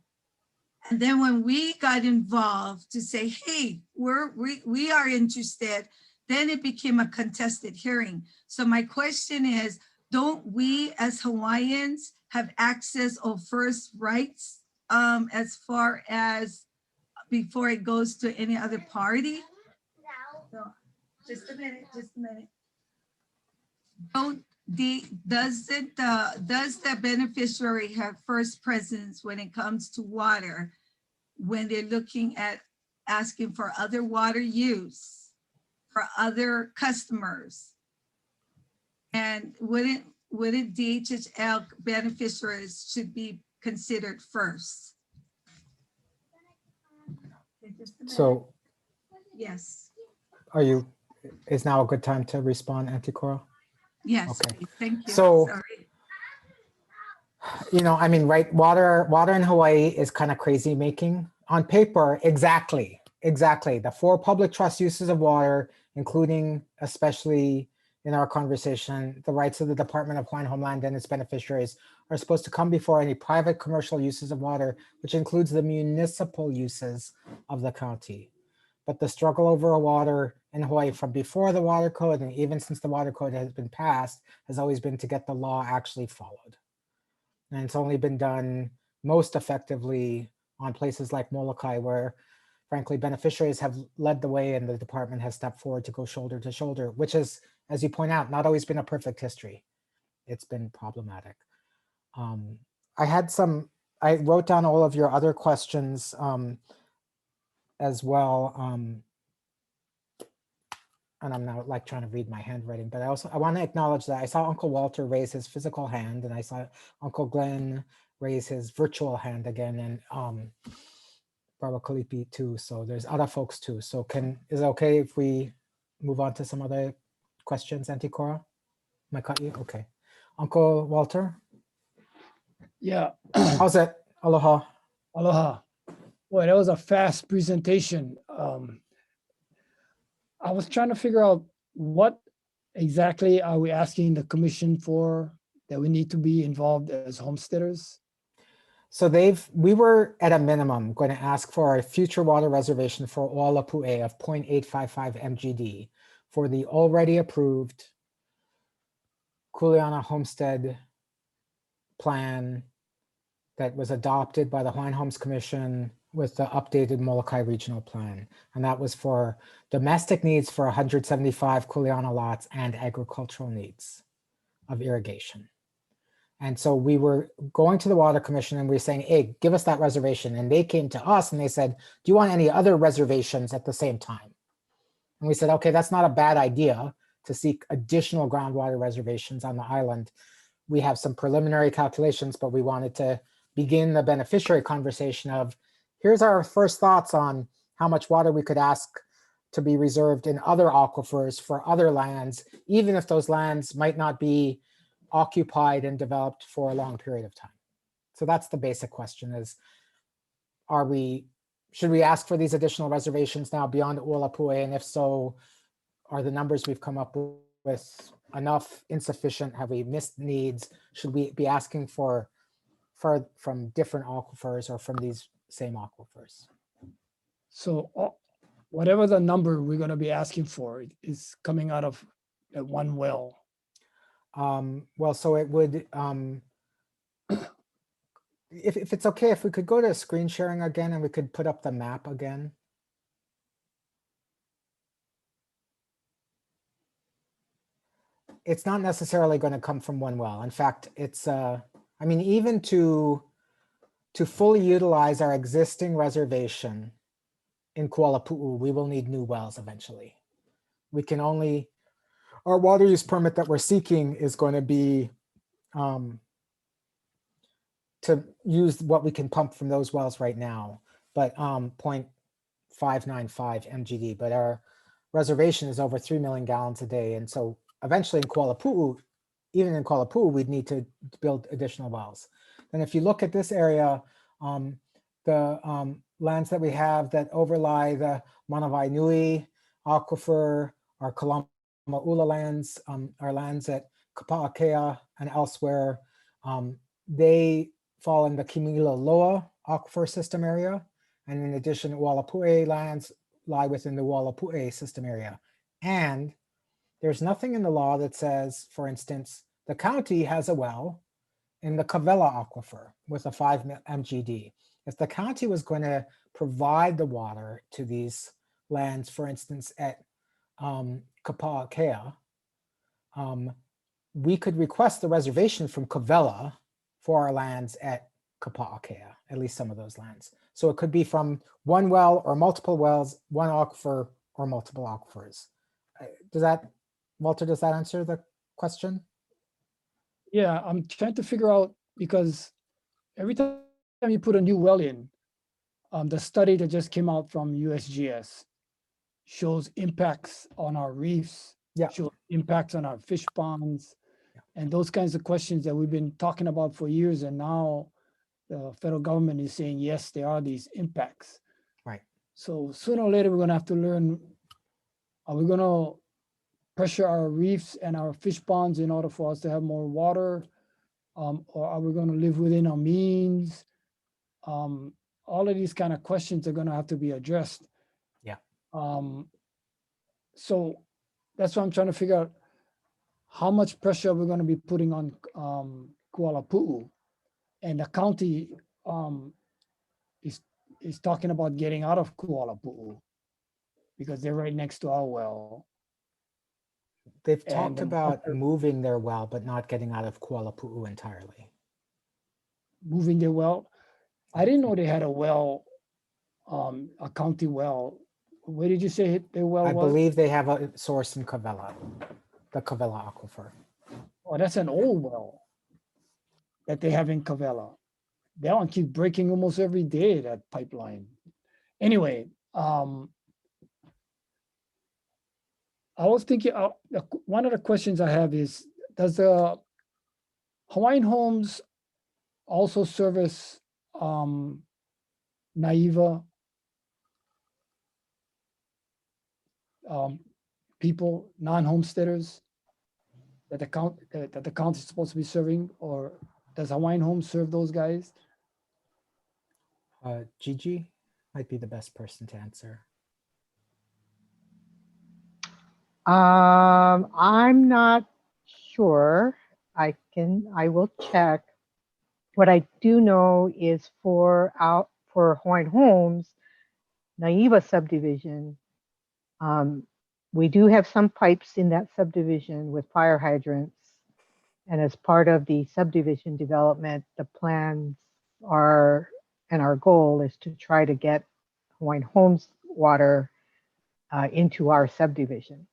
And then when we got involved to say, hey, we are interested, then it became a contested hearing. So my question is, don't we as Hawaiians have access of first rights as far as before it goes to any other party? No. Just a minute. Does the beneficiary have first presence when it comes to water, when they're looking at asking for other water use for other customers? And wouldn't DHHL beneficiaries should be considered first? So yes. Is now a good time to respond, Auntie Cora? Yes, Okay. thank you. So, sorry. Right, water in Hawaii is kind of crazy making. On paper, exactly. The 4 public trust uses of water, including, especially in our conversation, the rights of the Department of Hawaiian Homeland and its beneficiaries are supposed to come before any private commercial uses of water, which includes the municipal uses of the county. But the struggle over water in Hawaii from before the water code and even since the water code has been passed has always been to get the law actually followed. And it's only been done most effectively on places like Molokai, where frankly beneficiaries have led the way and the department has stepped forward to go shoulder to shoulder, which is, as you point out, not always been a perfect history. It's been problematic. I wrote down all of your other questions as well. And I'm now like trying to read my handwriting, but I want to acknowledge that I saw Uncle Walter raise his physical hand and I saw Uncle Glenn raise his virtual hand again. And Barbara Kalipi too. So there's other folks too. So is it okay if we move on to some other questions, Auntie Cora? Am I cut you? Okay. Uncle Walter, Yeah, how's it? Aloha. aloha. Boy, that was a fast presentation. I was trying to figure out what exactly are we asking the commission for that we need to be involved as homesteaders? So we were at a minimum going to ask for a future water reservation for Oalapu'e of 0.855 MGD for the already approved Kuleana Homestead plan that was adopted by the Hawaiian Homes Commission with the updated Molokai Regional Plan. And that was for domestic needs for 175 Kuleana lots and agricultural needs of irrigation. And so we were going to the Water Commission and we were saying, hey, give us that reservation. And they came to us and they said, do you want any other reservations at the same time? And we said, okay, that's not a bad idea to seek additional groundwater reservations on the island. We have some preliminary calculations, but we wanted to begin the beneficiary conversation of, here's our first thoughts on how much water we could ask to be reserved in other aquifers for other lands, even if those lands might not be occupied and developed for a long period of time. So that's the basic question is, should we ask for these additional reservations now beyond Uolapue? And if so, are the numbers we've come up with enough, insufficient? Have we missed needs? Should we be asking from different aquifers or from these same aquifers? So whatever the number we're going to be asking for is coming out of that one well. Well, so it would, if it's okay, if we could go to screen sharing again and we could put up the map again. It's not necessarily going to come from one well. In fact, it's, I mean, even to fully utilize our existing reservation in Kuala Pu'u, we will need new wells eventually. We can only, our water use permit that we're seeking is going to be to use what we can pump from those wells right now, but 0.595 MGD, but our reservation is over 3 million gallons a day. And so eventually in Kuala Pu'u, even in Kuala Pu'u, we'd need to build additional wells. And if you look at this area, the lands that we have that overlie the Manawai Nui aquifer, our Kalamaula lands, our lands at Kapa'akea and elsewhere, they fall in the Kimila Loa aquifer system area. And in addition, Ualapu'e lands lie within the Ualapu'e system area. And there's nothing in the law that says, for instance, the county has a well in the Kawela aquifer with a 5 MGD. If the county was going to provide the water to these lands, for instance, at Kapa'akea, we could request the reservation from Kawela for our lands at Kapa'akea, at least some of those lands. So it could be from one well or multiple wells, one aquifer or multiple aquifers. Does that, Walter, does that answer the question? Yeah, I'm trying to figure out, because every time you put a new well in, the study that just came out from USGS shows impacts on our reefs, shows impacts on our fish ponds, and those kinds of questions that we've been talking about for years. And now the federal government is saying, yes, there are these impacts. Right. So sooner or later, we're going to have to learn, are we going to pressure our reefs and our fish ponds in order for us to have more water? Or are we going to live within our means? All of these kind of questions are going to have to be addressed. Yeah. So that's what I'm trying to figure out. How much pressure we're going to be putting on Kuala Pu'u, and the county is talking about getting out of Kuala Pu'u because they're right next to our well. They've talked about moving their well, but not getting out of Kuala Pu'u entirely. Moving their well? I didn't know they had a well, a county well. Where did you say their well was? I believe they have a source in Kawela, the Kawela aquifer. Oh, that's an old well that they have in Kawela. That one keeps breaking almost every day, that pipeline. Anyway, I was thinking, one of the questions I have is, does the Hawaiian Homes also service NAIVA people, non-homesteaders that the county is supposed to be serving, or does Hawaiian Homes serve those guys? Gigi might be the best person to answer. I'm not sure. I will check. What I do know is for Hawaiian Homes, Naiva subdivision, we do have some pipes in that subdivision with fire hydrants. And as part of the subdivision development, the plans are, and our goal is to try to get Hawaiian Homes water into our subdivision.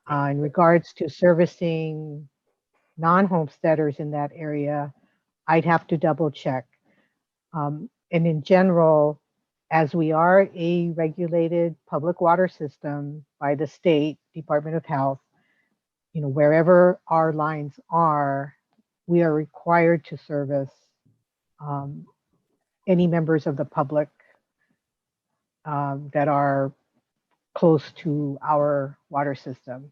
In regards to servicing non-homesteaders in that area, I'd have to double check. And in general, as we are a regulated public water system by the state Department of Health, you know, wherever our lines are, we are required to service any members of the public that are close to our water system.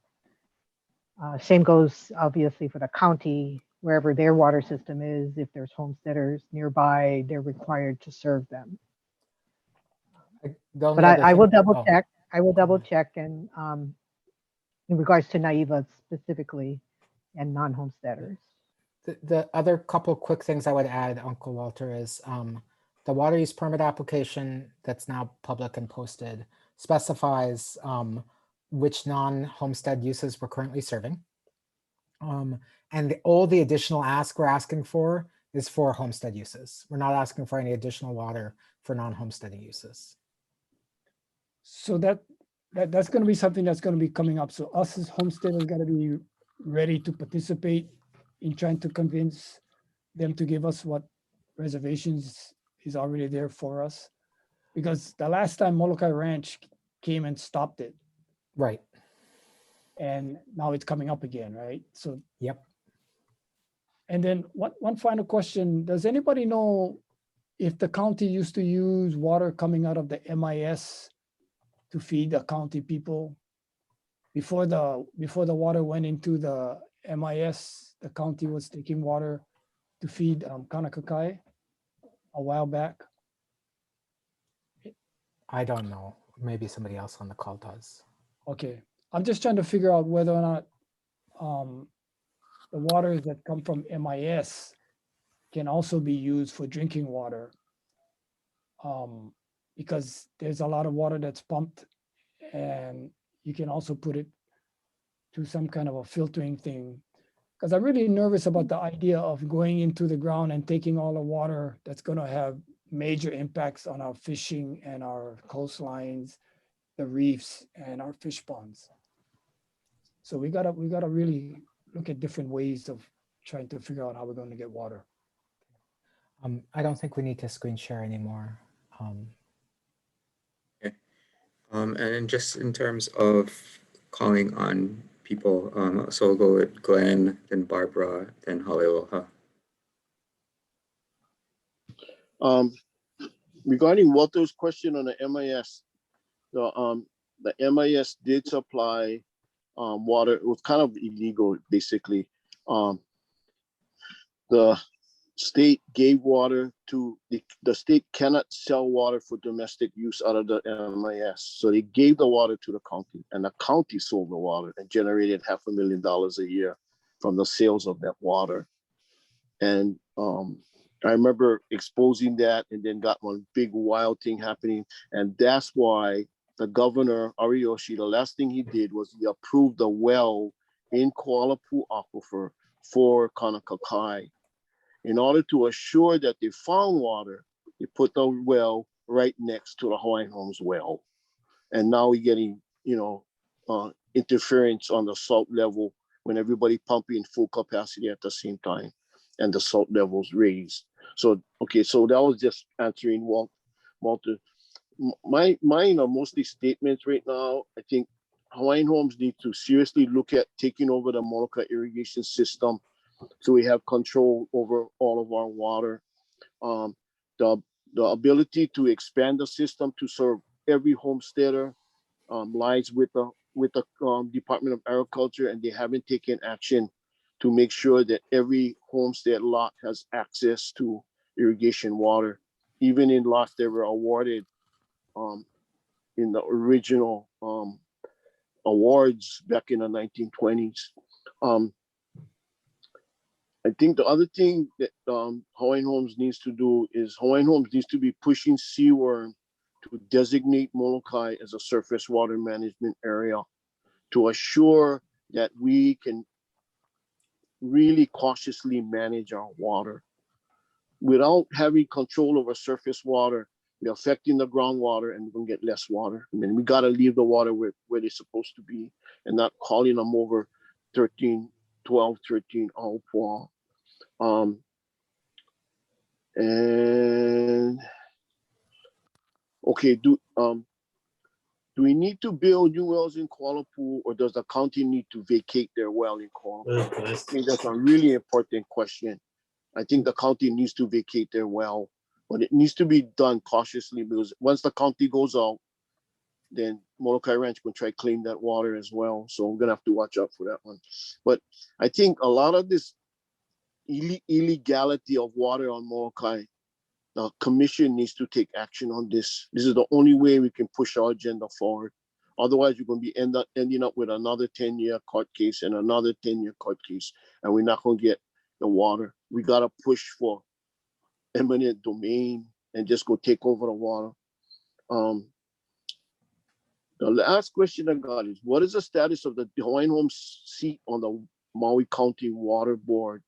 Same goes obviously for the county, wherever their water system is. If there's homesteaders nearby, they're required to serve them. But I will double check. I will double check, and in regards to NAIVA specifically and non-homesteaders. The other couple quick things I would add, Uncle Walter, is the water use permit application that's now public and posted specifies which non-homestead uses we're currently serving. And all the additional we're asking for is for homestead uses. We're not asking for any additional water for non-homesteading uses. So that's going to be something that's going to be coming up. So us as homesteaders got to be ready to participate in trying to convince them to give us what reservations is already there for us. Because the last time Molokai Ranch came and stopped it. Right. And now it's coming up again, right? So, yep. And then one final question. Does anybody know if the county used to use water coming out of the MIS to feed the county people? Before the water went into the MIS, the county was taking water to feed Kanakakai a while back. I don't know. Maybe somebody else on the call does. Okay. I'm just trying to figure out whether or not the waters that come from MIS can also be used for drinking water. Because there's a lot of water that's pumped, and you can also put it to some kind of a filtering thing. Because I'm really nervous about the idea of going into the ground and taking all the water that's going to have major impacts on our fishing and our coastlines, the reefs, and our fish ponds. So we gotta really look at different ways of trying to figure out how we're going to get water. I don't think we need to screen share anymore. Okay. And just in terms of calling on people, so we'll go with Glenn, then Barbara, then Haleoha. Regarding Walter's question on the MIS, the MIS did supply water. It was kind of illegal, basically. The state gave water to the state cannot sell water for domestic use out of the MIS. So they gave the water to the county, and the county sold the water and generated $500,000 a year from the sales of that water. And I remember exposing that, and then got one big wild thing happening. And that's why the governor, Ariyoshi, the last thing he did was he approved the well in Kualapu Aquifer for Kanakakai. In order to assure that they found water, they put the well right next to the Hawaiian Homes well. And now we're getting, interference on the salt level when everybody pumping full capacity at the same time, and the salt levels raised. So, okay, so that was just answering Walter. mine are mostly statements right now. I think Hawaiian Homes need to seriously look at taking over the Moloka irrigation system so we have control over all of our water. Um, the ability to expand the system to serve every homesteader lies with the Department of Agriculture, and they haven't taken action to make sure that every homestead lot has access to irrigation water, even in lots that were awarded in the original awards back in the 1920s. I think the other thing that Hawaiian Homes needs to do is Hawaiian Homes needs to be pushing CWRM to designate Molokai as a surface water management area to assure that we can really cautiously manage our water. Without having control over surface water, we're affecting the groundwater and we're gonna get less water. I mean, we gotta leave the water where they're supposed to be and not calling them over 12, 13 all pour. And okay, do we need to build new wells in Kuala Lumpur, or does the county need to vacate their well in Kuala Lumpur? I think that's a really important question. I think the county needs to vacate their well, but it needs to be done cautiously, because once the county goes out, then Molokai Ranch can try to claim that water as well. So we're gonna have to watch out for that one. But I think a lot of this illegality of water on Molokai, the commission needs to take action on this. This is the only way we can push our agenda forward. Otherwise, you're going to be ending up with another 10-year court case and another 10-year court case, and we're not going to get the water. We got to push for eminent domain and just go take over the water. The last question I got is, what is the status of the Hawaiian Homes seat on the Maui County Water Board?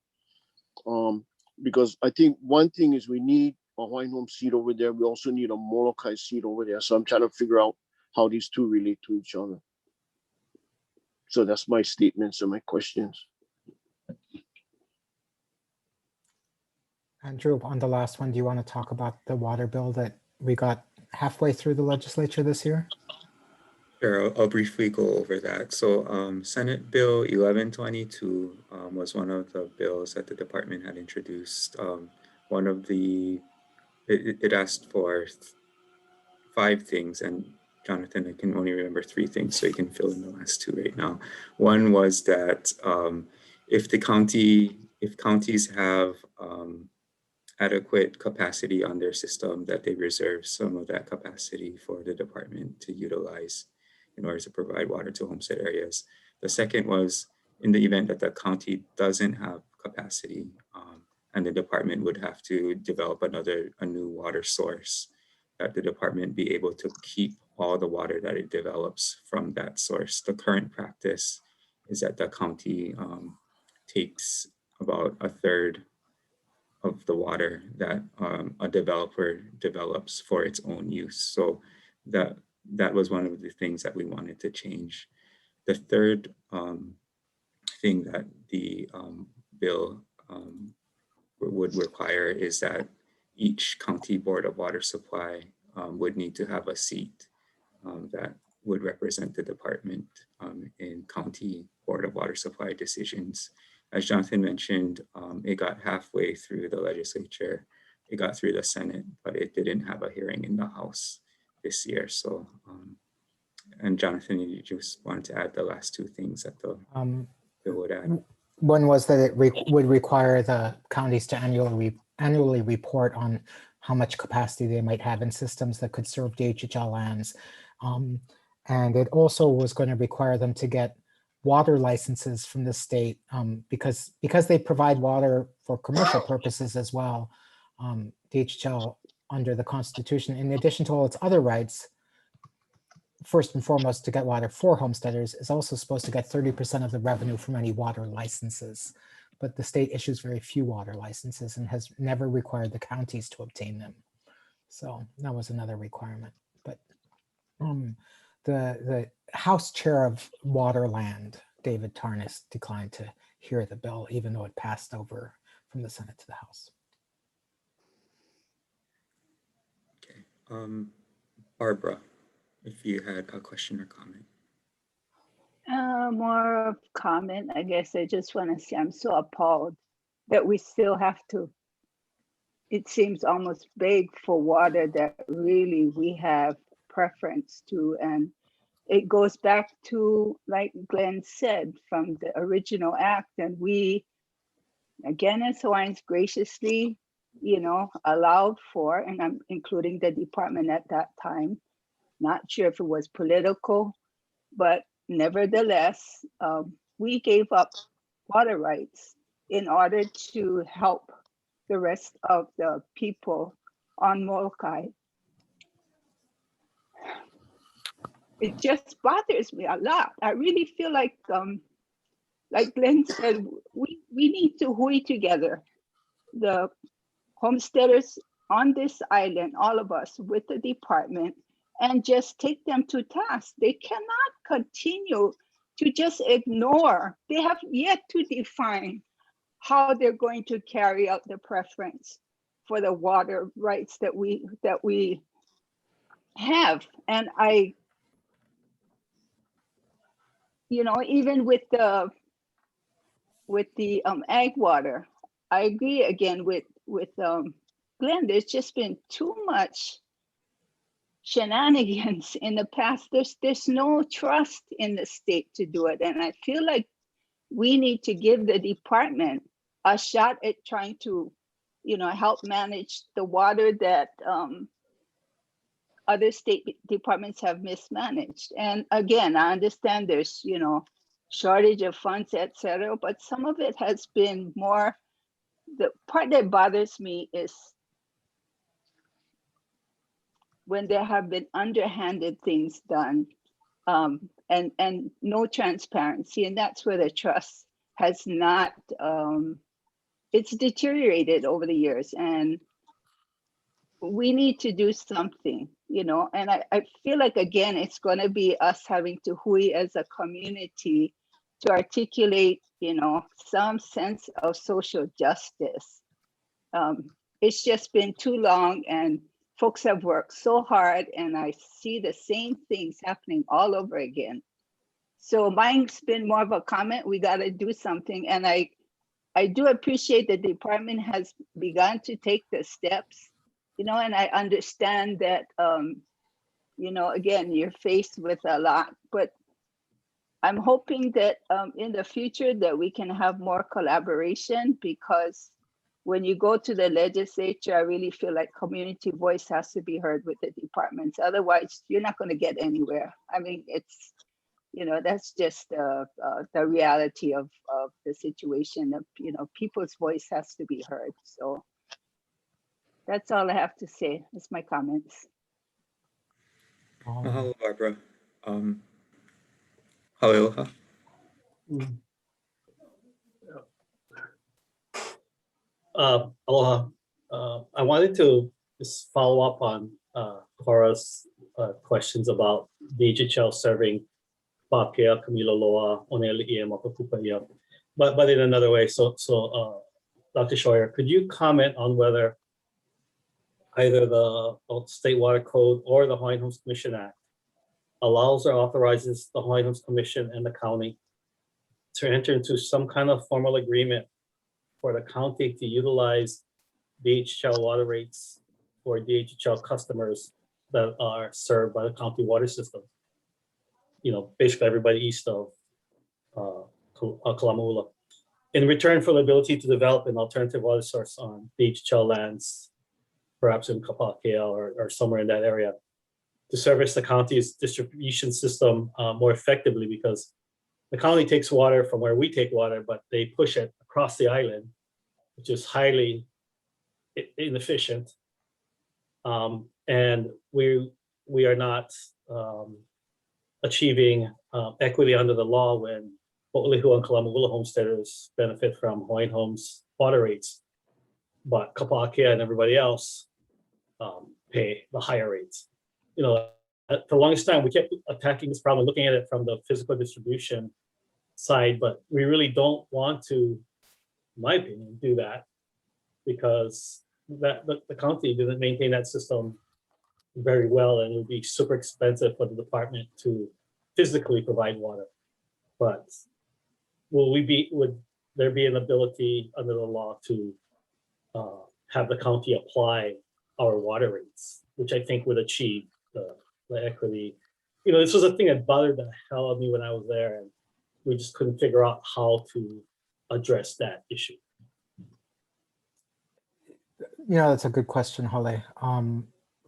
Because I think one thing is we need a Hawaiian Home seat over there. We also need a Molokai seat over there. So I'm trying to figure out how these two relate to each other. So that's my statements and my questions. Andrew, on the last one, do you want to talk about the water bill that we got halfway through the legislature this year? Sure, I'll briefly go over that. So Senate Bill 1122 was one of the bills that the department had introduced. One of the, it asked for 5 things, and Jonathan, I can only remember 3 things, so you can fill in the last 2 right now. One was that if counties have adequate capacity on their system, that they reserve some of that capacity for the department to utilize in order to provide water to homestead areas. The second was, in the event that the county doesn't have capacity and the department would have to develop a new water source, that the department be able to keep all the water that it develops from that source. The current practice is that the county takes about 1/3 of the water that a developer develops for its own use. So that was one of the things that we wanted to change. The third thing that the bill would require is that each county board of water supply would need to have a seat that would represent the department in county board of water supply decisions. As Jonathan mentioned, it got halfway through the legislature, it got through the Senate, but it didn't have a hearing in the House this year. So, and Jonathan, you just wanted to add the last 2 things that the bill would add. One was that it would require the counties to annually report on how much capacity they might have in systems that could serve DHHL lands. And it also was going to require them to get water licenses from the state because they provide water for commercial purposes as well. DHHL, under the Constitution, in addition to all its other rights, first and foremost, to get water for homesteaders, is also supposed to get 30% of the revenue from any water licenses. But the state issues very few water licenses and has never required the counties to obtain them. So that was another requirement. But the House Chair of Waterland, David Tarnas, declined to hear the bill, even though it passed over from the Senate to the House. Okay. Barbara, if you had a question or comment. More of comment, I guess. I just want to say I'm so appalled that we still have to, it seems almost beg for water that really we have preference to. And it goes back to, like Glenn said, from the original act. And we, again, as Hawaiians graciously, allowed for, and I'm including the department at that time, not sure if it was political, but nevertheless, we gave up water rights in order to help the rest of the people on Molokai. It just bothers me a lot. I really feel like Glenn said, we need to hui together. The homesteaders on this island, all of us with the department, and just take them to task. They cannot continue to just ignore. They have yet to define how they're going to carry out the preference for the water rights that we have. And I, even with the ag water, I agree again with Glenn. There's just been too much shenanigans in the past. There's no trust in the state to do it. And I feel like we need to give the department a shot at trying to, help manage the water that other state departments have mismanaged. And again, I understand there's, shortage of funds, etc. But some of it has been more, the part that bothers me is when there have been underhanded things done, and no transparency, and that's where the trust has not, it's deteriorated over the years, and we need to do something, and I feel like, again, it's going to be us having to hui as a community to articulate, some sense of social justice. It's just been too long, and folks have worked so hard, and I see the same things happening all over again. So mine's been more of a comment. We got to do something. And I do appreciate the department has begun to take the steps, and I understand that, again, you're faced with a lot, but I'm hoping that in the future that we can have more collaboration, because when you go to the legislature, I really feel like community voice has to be heard with the departments. Otherwise, you're not going to get anywhere. I mean, it's, that's just the reality of the situation. Of, people's voice has to be heard. So that's all I have to say. That's my comments. Mahalo, Barbara. Aloha. Aloha. I wanted to just follow up on Cora's questions about DHHL serving Papia, Kamiloloa, Oneli'ia, Makakupaia, but in another way. So Dr. Scheuer, could you comment on whether either the State Water Code or the Hawaiian Homes Commission Act allows or authorizes the Hawaiian Homes Commission and the county to enter into some kind of formal agreement for the county to utilize DHHL water rates for DHHL customers that are served by the county water system? Basically everybody east of Kalama'ula, in return for the ability to develop an alternative water source on DHHL lands, perhaps in Kapakea or somewhere in that area, to service the county's distribution system more effectively, because the county takes water from where we take water, but they push it across the island, which is highly inefficient. And we are not achieving equity under the law when Ho'olihu and Kalama'ula homesteaders benefit from Hawaiian Homes water rates, but Kapakea and everybody else pay the higher rates. For the longest time, we kept attacking this problem, looking at it from the physical distribution side, but we really don't want to, in my opinion, do that, because the county doesn't maintain that system very well, and it would be super expensive for the department to physically provide water. But would there be an ability under the law to have the county apply our water rates, which I think would achieve the equity? You know, this was a thing that bothered the hell out of me when I was there, and we just couldn't figure out how to address that issue. You know, that's a good question, Holly.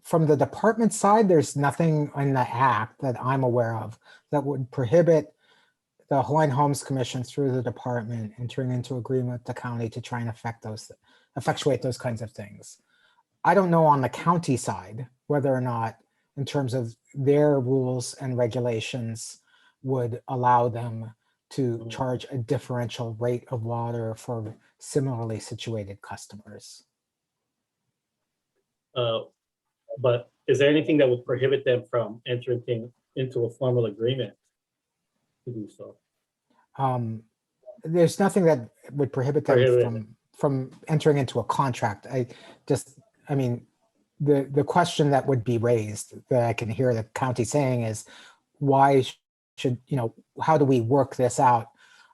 From the department side, there's nothing in the act that I'm aware of that would prohibit the Hawaiian Homes Commission through the department entering into agreement with the county to try and effectuate those kinds of things. I don't know on the county side whether or not, in terms of their rules and regulations, would allow them to charge a differential rate of water for similarly situated customers. But is there anything that would prohibit them from entering into a formal agreement to do so? There's nothing that would prohibit them from entering into a contract. I mean, the question that would be raised that I can hear the county saying is, why should, you know, how do we work this out?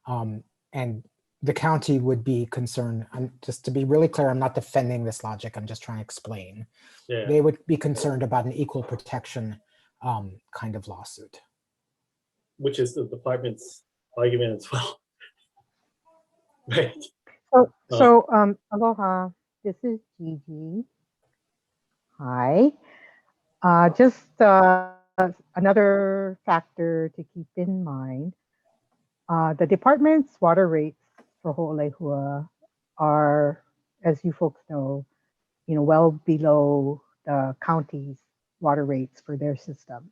And the county would be concerned, just to be really clear, I'm not defending this logic, I'm just trying to explain. Yeah. They would be concerned about an equal protection kind of lawsuit. Which is the department's argument as well. Right. So, aloha, this is Gigi. Hi. Just another factor to keep in mind. The department's water rates for Ho'olehua are, as you folks know, well below the county's water rates for their system.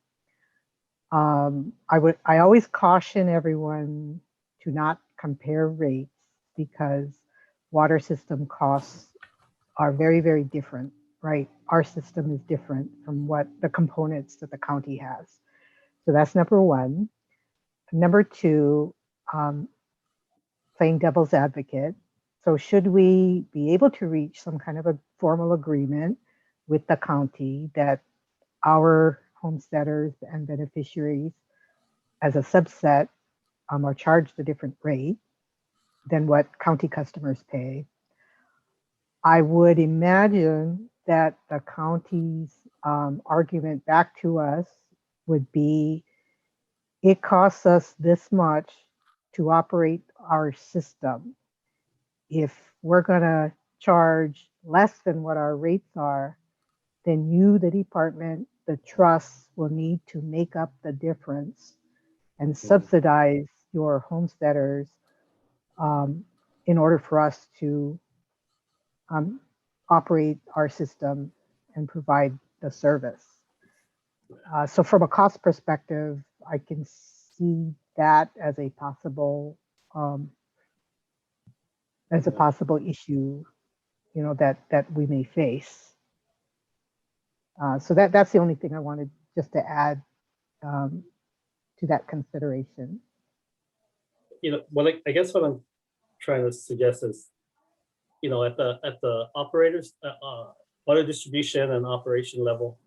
I always caution everyone to not compare rates because water system costs are very, very different, right? Our system is different from what the components that the county has. So that's number one. Number two, playing devil's advocate. So should we be able to reach some kind of a formal agreement with the county that our homesteaders and beneficiaries as a subset are charged a different rate than what county customers pay? I would imagine that the county's argument back to us would be, it costs us this much to operate our system. If we're gonna charge less than what our rates are, then you, the department, the trust, will need to make up the difference and subsidize your homesteaders in order for us to operate our system and provide the service. So from a cost perspective, I can see that as a possible issue, that we may face. So that's the only thing I wanted just to add to that consideration. Well, I guess what I'm trying to suggest is, at the operators, water distribution and operation level,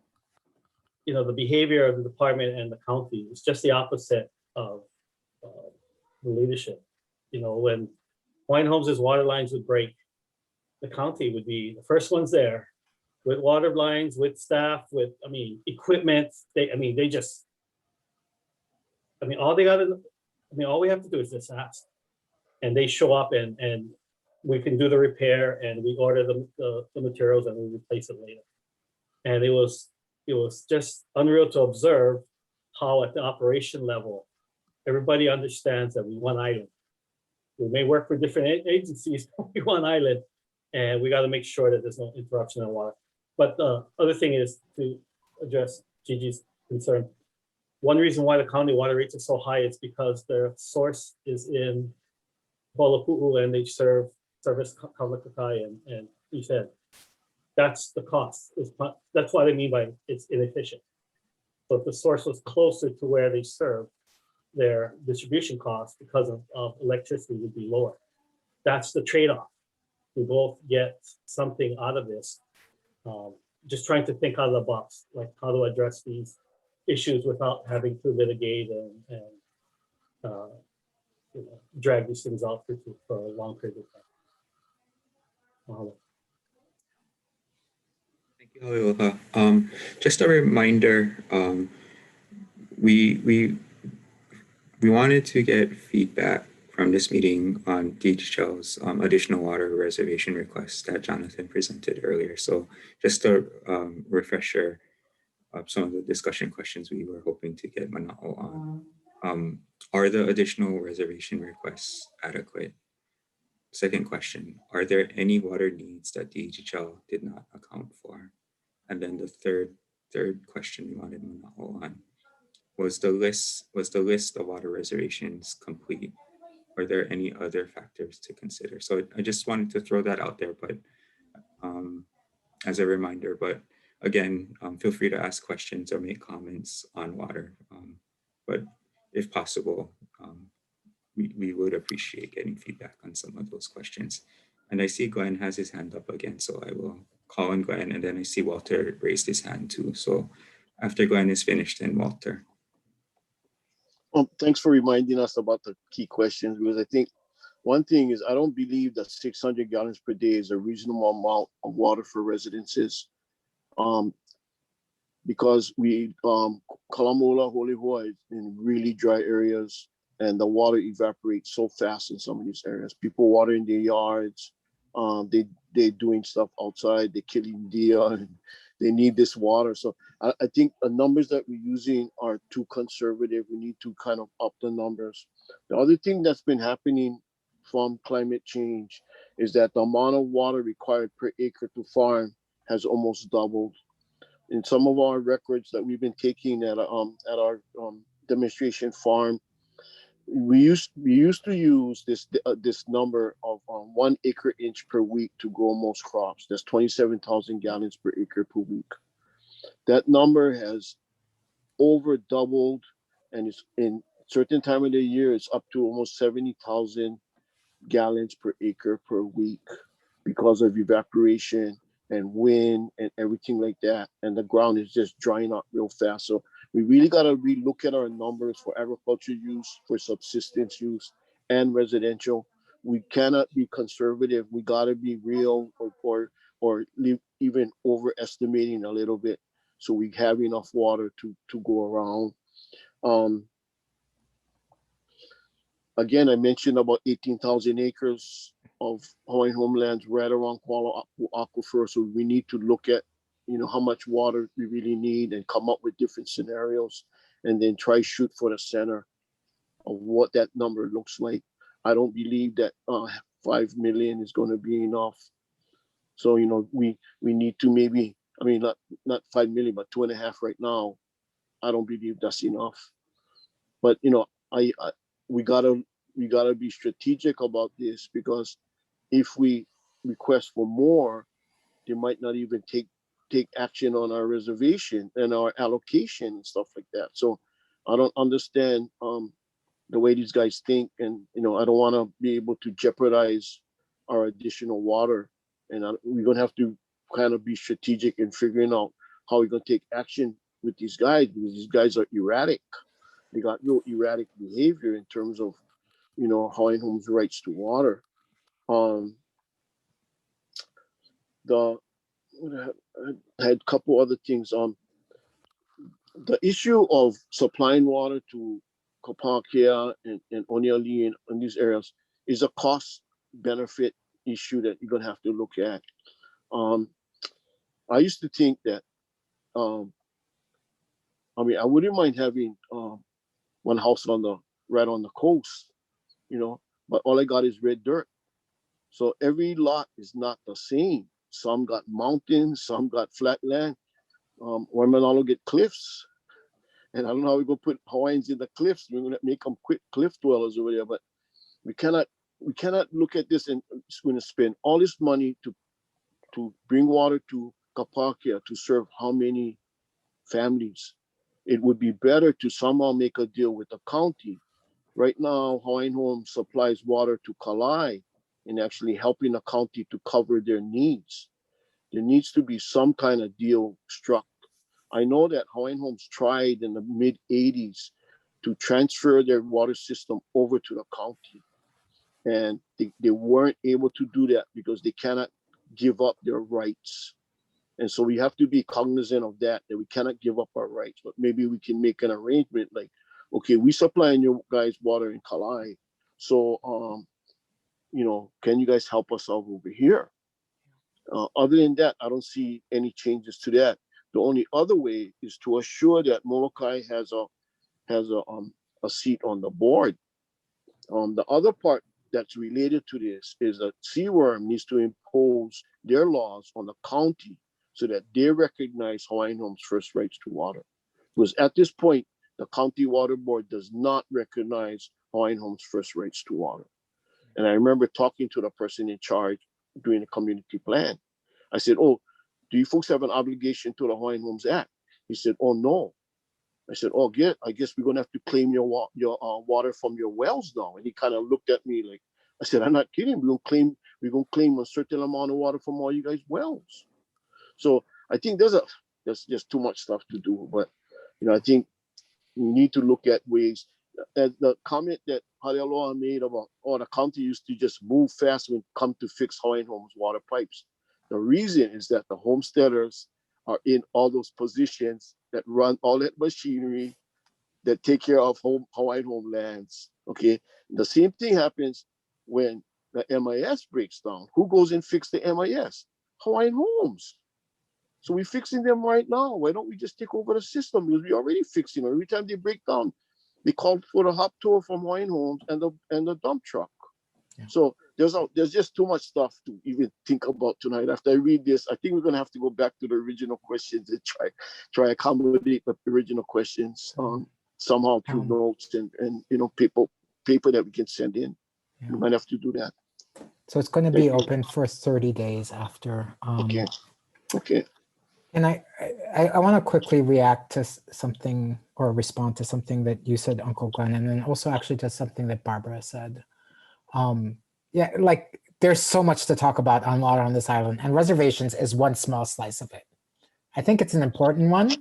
the behavior of the department and the county is just the opposite of the leadership. When Hawaiian Homes' water lines would break, the county would be the first ones there with water lines, with staff, with, equipment. All we have to do is just ask, and they show up, and we can do the repair, and we order the materials, and we replace it later. And it was just unreal to observe how at the operation level, everybody understands that we one island. We may work for different agencies, but we one island, and we got to make sure that there's no interruption in water. But the other thing is to address Gigi's concern. One reason why the county water rates are so high is because their source is in Holapu'u, and they service Molokai and East. That's the cost. That's what I mean by it's inefficient. So if the source was closer to where they serve, their distribution costs because of electricity would be lower. That's the trade-off. We both get something out of this. just trying to think out of the box, like how to address these issues without having to litigate and drag these things out for a long period of time. Thank you, Hau'ioha. Just a reminder, we wanted to get feedback from this meeting on DHHL's additional water reservation request that Jonathan presented earlier. So just a refresher of some of the discussion questions we were hoping to get Mana'o on. Are the additional reservation requests adequate? Second question, are there any water needs that DHHL did not account for? And then the third question we wanted Mana'o on, was the list of water reservations complete? Are there any other factors to consider? So I just wanted to throw that out there, but as a reminder, but again, feel free to ask questions or make comments on water. But if possible, we would appreciate getting feedback on some of those questions. And I see Glenn has his hand up again, so I will call on Glenn, and then I see Walter raised his hand too. So after Glenn is finished, then Walter. Thanks for reminding us about the key questions, because I think one thing is I don't believe that 600 gallons per day is a reasonable amount of water for residences. Because we Kalamola, Holihoa is in really dry areas, and the water evaporates so fast in some of these areas. People water in their yards, they're doing stuff outside, they're killing deer, and they need this water. So I think the numbers that we're using are too conservative. We need to kind of up the numbers. The other thing that's been happening from climate change is that the amount of water required per acre to farm has almost doubled. In some of our records that we've been taking at our demonstration farm, we used to use this number of 1 acre inch per week to grow most crops. That's 27,000 gallons per acre per week. That number has over doubled, and it's in certain time of the year it's up to almost 70,000 gallons per acre per week because of evaporation and wind and everything like that. And the ground is just drying up real fast. So we really got to relook at our numbers for agriculture use, for subsistence use, and residential. We cannot be conservative. We got to be real, or even overestimating a little bit, so we have enough water to go around. Again, I mentioned about 18,000 acres of Hawaiian homelands right around Kuala Aquifer. So we need to look at, how much water we really need and come up with different scenarios, and then try shoot for the center of what that number looks like. I don't believe that 5 million is going to be enough. So, we need to maybe, not 5 million, but 2.5 right now. I don't believe that's enough. But, we gotta be strategic about this, because if we request for more, they might not even take action on our reservation and our allocation and stuff like that. So I don't understand the way these guys think, and I don't want to be able to jeopardize our additional water, and we're gonna have to kind of be strategic in figuring out how we're gonna take action with these guys, because these guys are erratic. They got real erratic behavior in terms of, Hawaiian Homes' rights to water. I had a couple other things. The issue of supplying water to Kapakea and Oniali and these areas is a cost benefit issue that you're gonna have to look at. I used to think that, I wouldn't mind having one house right on the coast, but all I got is red dirt. So every lot is not the same. Some got mountains, some got flat land. Waimanalo get cliffs, and I don't know how we're gonna put Hawaiians in the cliffs. We're gonna make them quick cliff dwellers over there, but we cannot look at this and it's gonna spend all this money to bring water to Kapakea to serve how many families. It would be better to somehow make a deal with the county. Right now, Hawaiian Homes supplies water to Kalai and actually helping the county to cover their needs. there needs to be some kind of deal struck. I know that Hawaiian Homes tried in the mid 80s to transfer their water system over to the county. And they weren't able to do that because they cannot give up their rights. And so we have to be cognizant of that we cannot give up our rights, but maybe we can make an arrangement like, okay, we supplying you guys water in Kalai. So, can you guys help us out over here? Other than that, I don't see any changes to that. The only other way is to assure that Molokai has a seat on the board. The other part that's related to this is that CWRM needs to impose their laws on the county so that they recognize Hawaiian Homes' first rights to water. Because at this point, the county water board does not recognize Hawaiian Homes' first rights to water. And I remember talking to the person in charge doing the community plan. I said, oh, do you folks have an obligation to the Hawaiian Homes Act? He said, oh, no. I said, oh, yeah, I guess we're going to have to claim your water from your wells now. And he kind of looked at me like, I said, I'm not kidding. We're going to claim a certain amount of water from all you guys' wells. So I think there's just too much stuff to do. But, I think we need to look at ways. The comment that Halealoha made about, the county used to just move fast when it come to fix Hawaiian Homes water pipes. The reason is that the homesteaders are in all those positions that run all that machinery that take care of Hawaiian homelands. Okay. The same thing happens when the MIS breaks down. Who goes and fix the MIS? Hawaiian Homes. So we're fixing them right now. Why don't we just take over the system? Because we're already fixing them. Every time they break down, they call for the hop tour from Hawaiian Homes and the dump truck. Yeah. So there's just too much stuff to even think about tonight. After I read this, I think we're gonna have to go back to the original questions and try accommodate the original questions somehow through notes and paper that we can send in. Yeah. We might have to do that. So it's going to be open for 30 days after. Okay. And I want to quickly react to something or respond to something that you said, Uncle Glenn, and then also actually to something that Barbara said. Yeah, like there's so much to talk about on water on this island, and reservations is one small slice of it. I think it's an important one,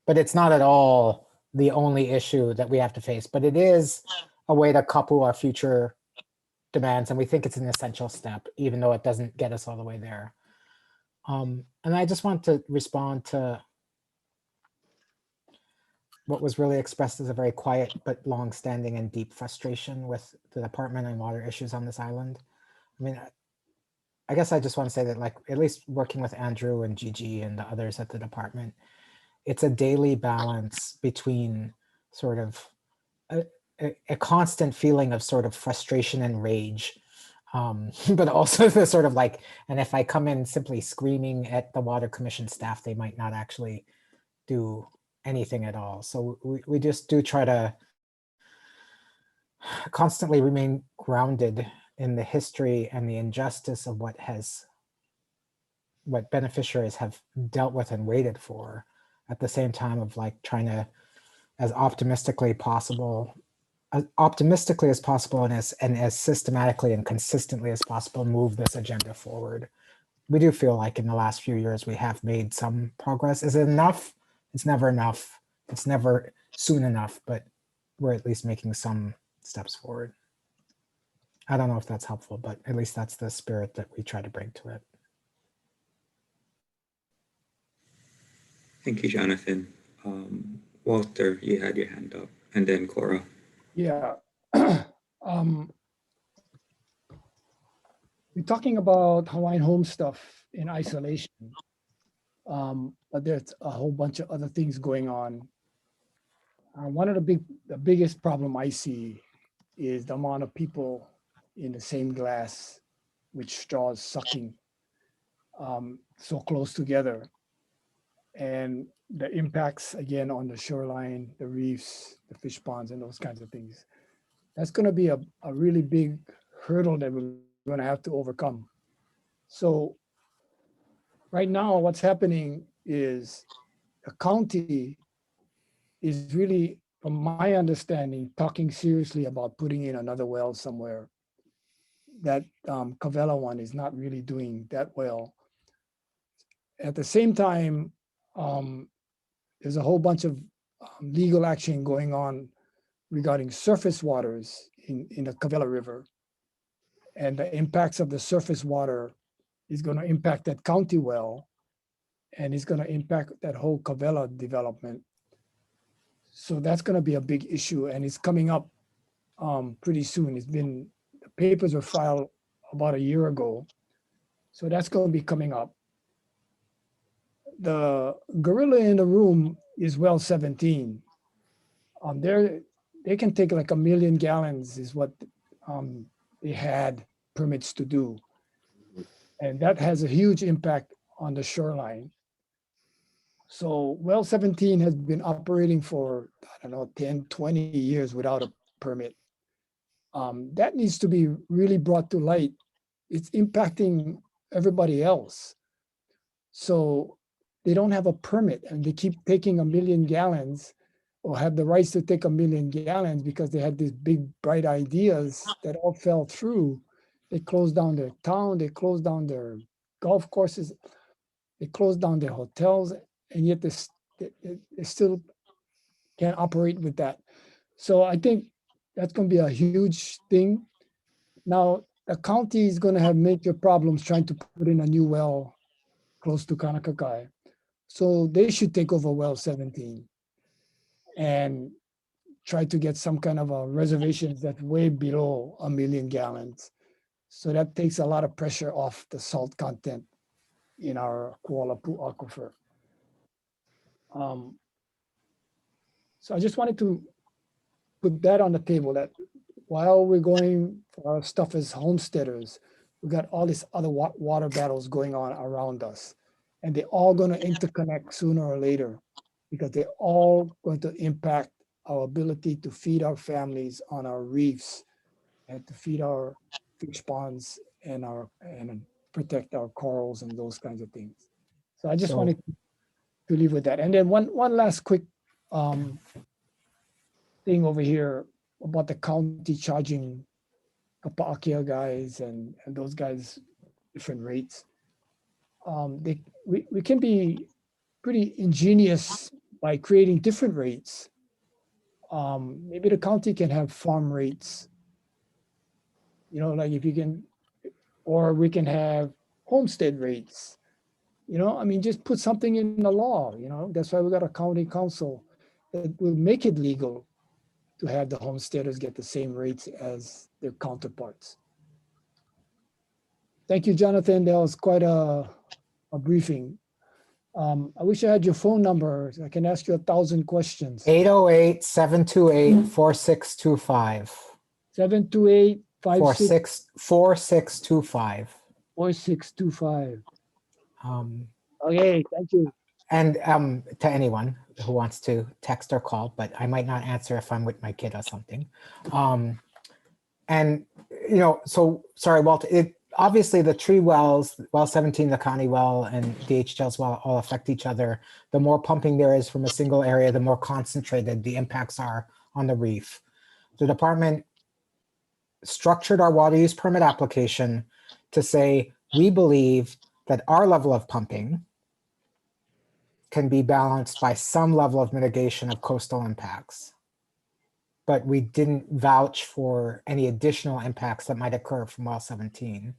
but it's not at all the only issue that we have to face, but it is a way to couple our future demands, and we think it's an essential step, even though it doesn't get us all the way there. And I just want to respond to what was really expressed as a very quiet but long-standing and deep frustration with the department and water issues on this island. I mean, I guess I just want to say that, like, at least working with Andrew and Gigi and the others at the department, it's a daily balance between sort of a constant feeling of sort of frustration and rage, but also the sort of like, and if I come in simply screaming at the Water Commission staff, they might not actually do anything at all. So we just do try to constantly remain grounded in the history and the injustice of what beneficiaries have dealt with and waited for, at the same time of like trying to, as optimistically as possible and as systematically and consistently as possible, move this agenda forward. We do feel like in the last few years we have made some progress. Is it enough? It's never enough. It's never soon enough, but we're at least making some steps forward. I don't know if that's helpful, but at least that's the spirit that we try to bring to it. Thank you, Jonathan. Walter, you had your hand up, and then Cora. Yeah. We're talking about Hawaiian home stuff in isolation, but there's a whole bunch of other things going on. One of the biggest problem I see is the amount of people in the same glass with straws sucking so close together, and the impacts again on the shoreline, the reefs, the fish ponds, and those kinds of things. That's going to be a really big hurdle that we're going to have to overcome. So right now what's happening is the county is really, from my understanding, talking seriously about putting in another well somewhere. That Kavela one is not really doing that well. at the same time, there's a whole bunch of legal action going on regarding surface waters in the Cavella River. And the impacts of the surface water is going to impact that county well, and it's going to impact that whole Cavella development. So that's going to be a big issue, and it's coming up pretty soon. The papers were filed about a year ago. So that's going to be coming up. The gorilla in the room is well 17. They can take like 1 million gallons is what they had permits to do. And that has a huge impact on the shoreline. So well 17 has been operating for, I don't know, 10, 20 years without a permit. That needs to be really brought to light. It's impacting everybody else. So they don't have a permit and they keep taking 1 million gallons or have the rights to take 1 million gallons because they had these big, bright ideas that all fell through. They closed down their town, they closed down their golf courses, they closed down their hotels, and yet they still can't operate with that. So I think that's going to be a huge thing. Now, the county is going to have major problems trying to put in a new well close to Kanakakai. So they should take over well 17 and try to get some kind of a reservation that's way below 1 million gallons. So that takes a lot of pressure off the salt content in our Kualapu aquifer. So I just wanted to put that on the table, that while we're going for our stuff as homesteaders, we got all these other water battles going on around us. And they're all going to interconnect sooner or later because they're all going to impact our ability to feed our families on our reefs and to feed our fish ponds and protect our corals and those kinds of things. So I just wanted to leave with that. And then one last quick thing over here about the county charging Kapaakia guys and those guys different rates. We can be pretty ingenious by creating different rates. Maybe the county can have farm rates, like if you can, or we can have homestead rates. I mean, just put something in the law. That's why we got a county council that will make it legal to have the homesteaders get the same rates as their counterparts. Thank you, Jonathan. That was quite a briefing. I wish I had your phone number. I can ask you 1,000 questions. 808-728-4625. 728 4625. 4625. Okay, thank you. And to anyone who wants to text or call, but I might not answer if I'm with my kid or something. So sorry, Walter, obviously the tree wells, well 17, the county well, and DHHL's well all affect each other. The more pumping there is from a single area, the more concentrated the impacts are on the reef. The department structured our water use permit application to say, we believe that our level of pumping can be balanced by some level of mitigation of coastal impacts. But we didn't vouch for any additional impacts that might occur from well 17.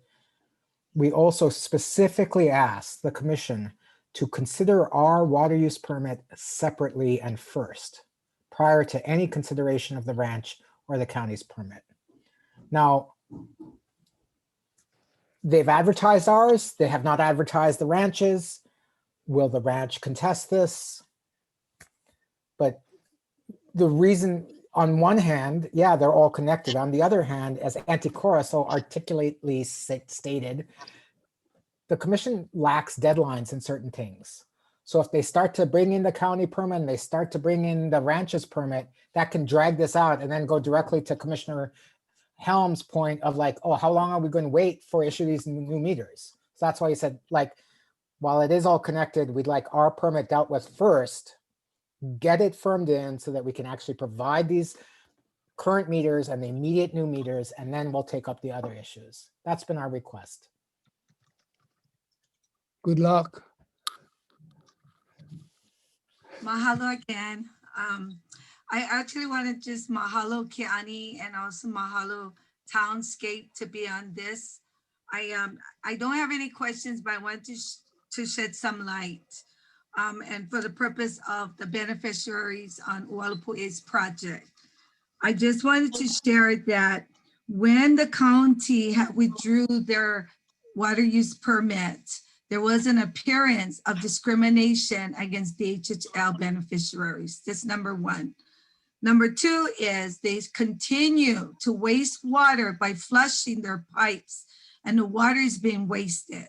We also specifically asked the commission to consider our water use permit separately and first, prior to any consideration of the ranch or the county's permit. Now, they've advertised ours. They have not advertised the ranches. Will the ranch contest this? But the reason, on one hand, yeah, they're all connected. On the other hand, as Anticora so articulately stated, the commission lacks deadlines in certain things. So if they start to bring in the county permit and they start to bring in the ranch's permit, that can drag this out and then go directly to Commissioner Helm's point of like, oh, how long are we going to wait for issue these new meters? So that's why he said, like, while it is all connected, we'd like our permit dealt with first, get it firmed in so that we can actually provide these current meters and the immediate new meters, and then we'll take up the other issues. That's been our request. Good luck. Mahalo again. I actually want to just mahalo Keani and also mahalo Townscape to be on this. I don't have any questions, but I want to shed some light. And for the purpose of the beneficiaries on Ualapu'e's project. I just wanted to share that when the county withdrew their water use permit, there was an appearance of discrimination against DHHL beneficiaries. That's number one. Number two is they continue to waste water by flushing their pipes, and the water is being wasted.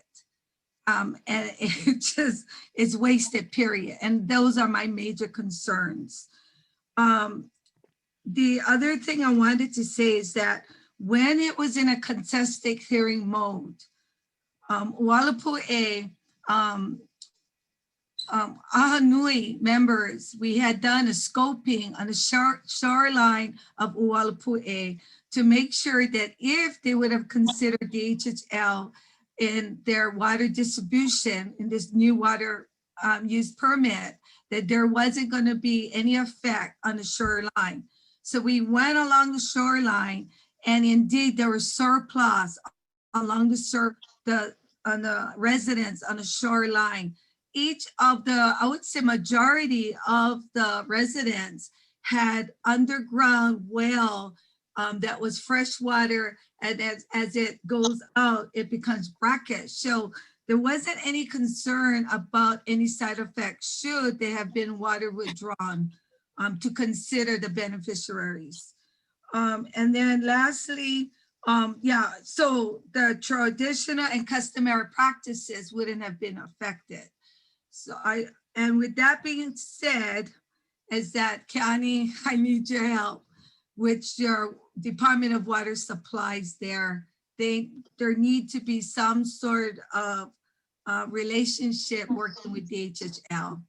And it just is wasted, period. And those are my major concerns. The other thing I wanted to say is that when it was in a contested hearing mode, Ualapu'e, Ahanui members, we had done a scoping on the shoreline of Ualapu'e to make sure that if they would have considered DHHL in their water distribution in this new water use permit, that there wasn't going to be any effect on the shoreline. So we went along the shoreline, and indeed there was surplus along the residents on the shoreline. Each of the, I would say majority of the residents had underground well that was fresh water, and as it goes out, it becomes brackish. So there wasn't any concern about any side effects should they have been water withdrawn to consider the beneficiaries. And then lastly, yeah, so the traditional and customary practices wouldn't have been affected. So and with that being said, is that Keani, I need your help with your Department of Water Supplies there. There need to be some sort of relationship working with DHHL.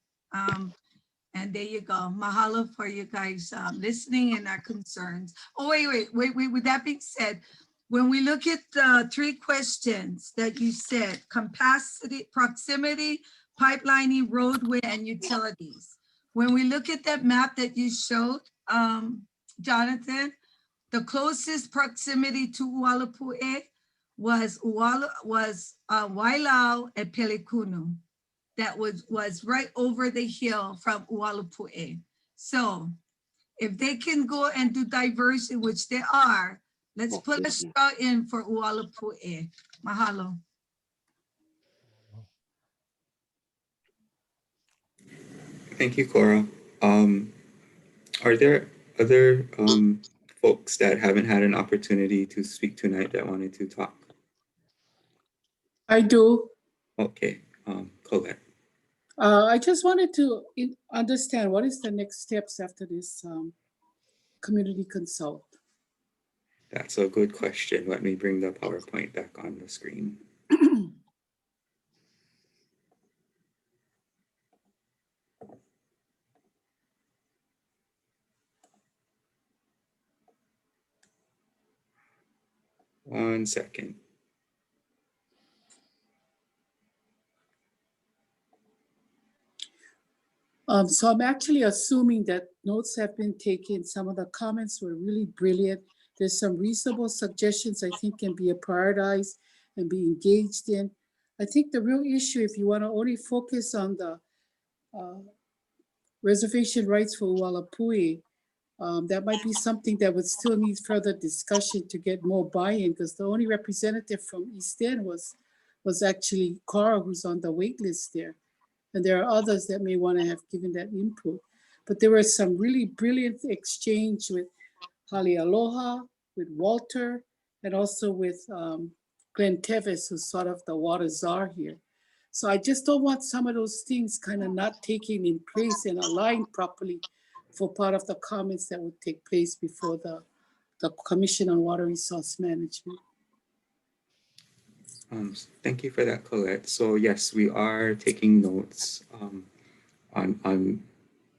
And there you go. Mahalo for you guys listening and our concerns. Oh, wait. With that being said, when we look at the 3 questions that you said, capacity, proximity, pipelining, roadway, and utilities. When we look at that map that you showed, Jonathan, the closest proximity to Ualapu'e was Wailau and Pelikunu. That was right over the hill from Ualapu'e. So if they can go and do diversion, which they are, let's put a straw in for Ualapu'e. Mahalo. Thank you, Cora. Are there other folks that haven't had an opportunity to speak tonight that wanted to talk? I do. Okay, Colette. I just wanted to understand what is the next steps after this community consult? That's a good question. Let me bring the PowerPoint back on the screen. One second. So I'm actually assuming that notes have been taken. Some of the comments were really brilliant. There's some reasonable suggestions I think can be prioritized and be engaged in. I think the real issue, if you want to only focus on the reservation rights for Ualapu'e, that might be something that would still need further discussion to get more buy-in, because the only representative from East End was actually Cora, who's on the wait list there. And there are others that may want to have given that input. But there was some really brilliant exchange with Hali Aloha, with Walter, and also with Glenn Tevis, who's sort of the water czar here. So I just don't want some of those things kind of not taking in place and aligned properly for part of the comments that would take place before the Commission on Water Resource Management. Thank you for that, Colette. So yes, we are taking notes on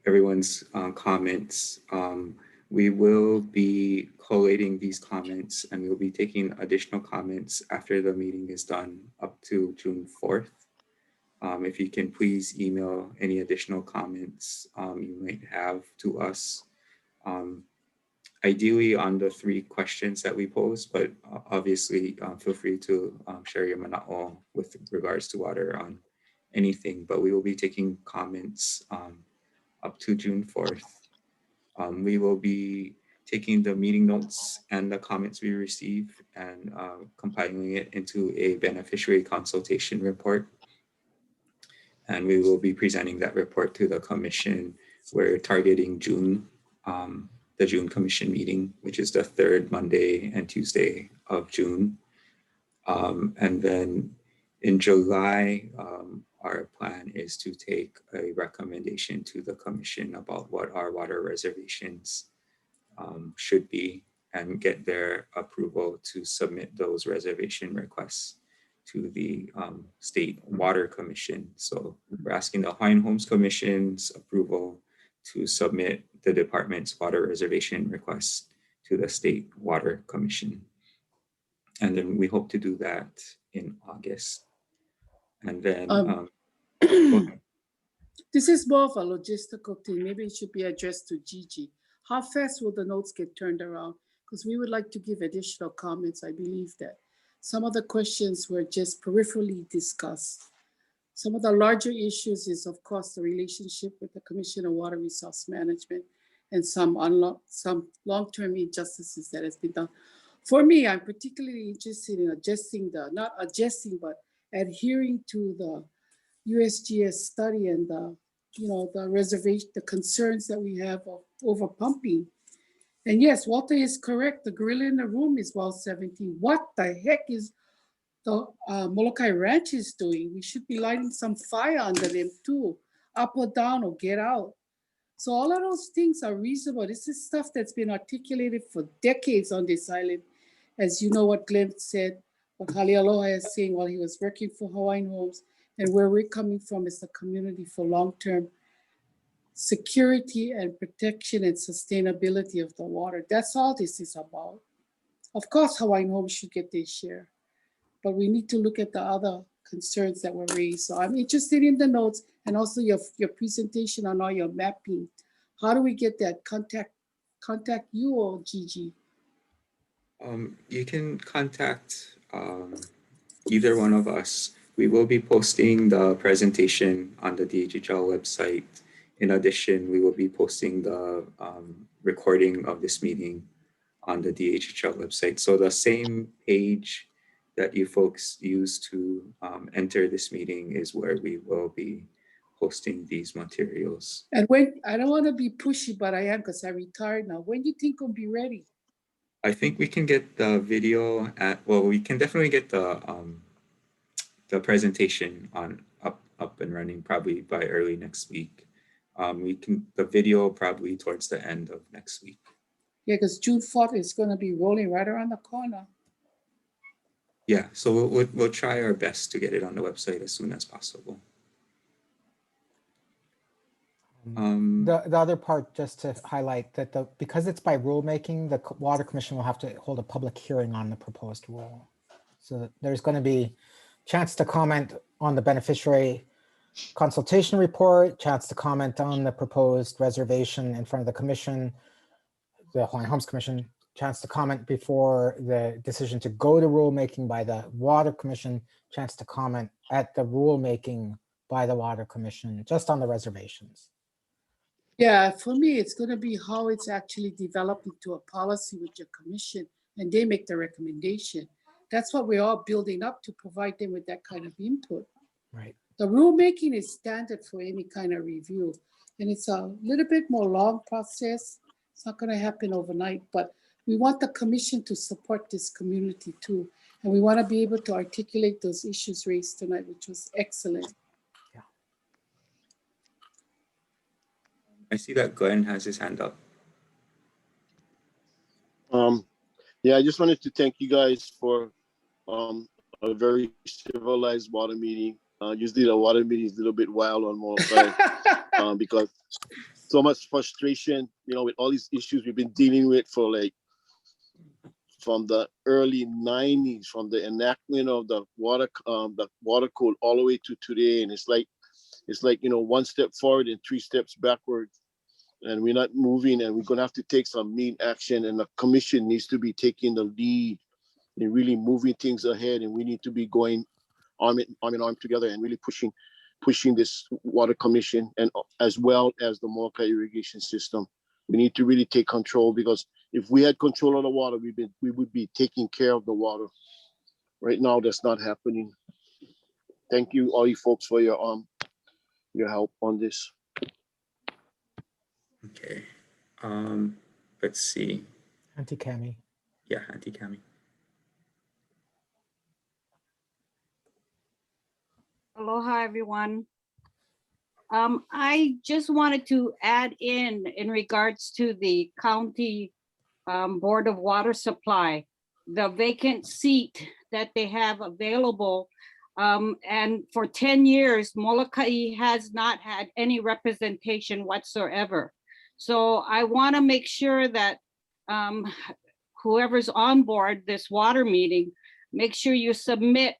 everyone's comments. We will be collating these comments, and we'll be taking additional comments after the meeting is done up to June 4th. If you can please email any additional comments you might have to us. Ideally on the 3 questions that we pose, but obviously feel free to share your mana'o with regards to water on anything, but we will be taking comments up to June 4th. We will be taking the meeting notes and the comments we receive and compiling it into a beneficiary consultation report. And we will be presenting that report to the commission. We're targeting June, the June commission meeting, which is the 3rd Monday and Tuesday of June. And then in July, our plan is to take a recommendation to the commission about what our water reservations should be and get their approval to submit those reservation requests to the State Water Commission. So we're asking the Hawaiian Homes Commission's approval to submit the department's water reservation request to the State Water Commission. And then we hope to do that in August. And then, go ahead. This is more of a logistical thing. Maybe it should be addressed to Gigi. How fast will the notes get turned around? Because we would like to give additional comments. I believe that some of the questions were just peripherally discussed. Some of the larger issues is, of course, the relationship with the Commission on Water Resource Management and some long-term injustices that has been done. For me, I'm particularly interested in not adjusting, but adhering to the USGS study and the reservation, the concerns that we have of over pumping. And yes, Walter is correct. The gorilla in the room is well 17. What the heck is the Molokai Ranch is doing? We should be lighting some fire under them too, up or down or get out. So all of those things are reasonable. This is stuff that's been articulated for decades on this island. As you know what Glenn said, what Halealoha is saying while he was working for Hawaiian Homes, and where we're coming from is the community for long-term security and protection and sustainability of the water. That's all this is about. Of course, Hawaiian Homes should get their share, but we need to look at the other concerns that were raised. So I'm interested in the notes and also your presentation on all your mapping. How do we get that? Contact you or Gigi? You can contact either one of us. We will be posting the presentation on the DHHL website. In addition, we will be posting the recording of this meeting on the DHHL website. So the same page that you folks use to enter this meeting is where we will be posting these materials. And when, I don't want to be pushy, but I am because I retired now. When do you think we'll be ready? I think we can get the video we can definitely get the presentation up and running probably by early next week. The video probably towards the end of next week. Yeah, because June 4th is going to be rolling right around the corner. Yeah, so we'll try our best to get it on the website as soon as possible. The other part, just to highlight that because it's by rulemaking, the Water Commission will have to hold a public hearing on the proposed rule. So there's going to be chance to comment on the beneficiary consultation report, chance to comment on the proposed reservation in front of the commission, the Hawaiian Homes Commission, chance to comment before the decision to go to rulemaking by the Water Commission, chance to comment at the rulemaking by the Water Commission, just on the reservations. Yeah, for me, it's going to be how it's actually developed into a policy with your commission, and they make the recommendation. That's what we're all building up to provide them with that kind of input. Right. The rulemaking is standard for any kind of review, and it's a little bit more long process. It's not going to happen overnight, but we want the commission to support this community too. And we want to be able to articulate those issues raised tonight, which was excellent. Yeah. I see that Glenn has his hand up. Yeah, I just wanted to thank you guys for a very civilized water meeting. Usually the water meeting is a little bit wild on Molokai because so much frustration, with all these issues we've been dealing with for like from the early 90s, from the enactment of the water code all the way to today. And it's like, one step forward and 3 steps backward. And we're not moving, and we're going to have to take some mean action, and the commission needs to be taking the lead in really moving things ahead. And we need to be going arm in arm together and really pushing this water commission, and as well as the Molokai irrigation system. We need to really take control, because if we had control of the water, we would be taking care of the water. Right now, that's not happening. Thank you, all you folks, for your help on this. Okay. Let's see. Auntie Cami. Yeah, Auntie Cami. Aloha, everyone. I just wanted to add in regards to the county Board of Water Supply, the vacant seat that they have available. And for 10 years, Molokai has not had any representation whatsoever. So I want to make sure that whoever's on board this water meeting, make sure you submit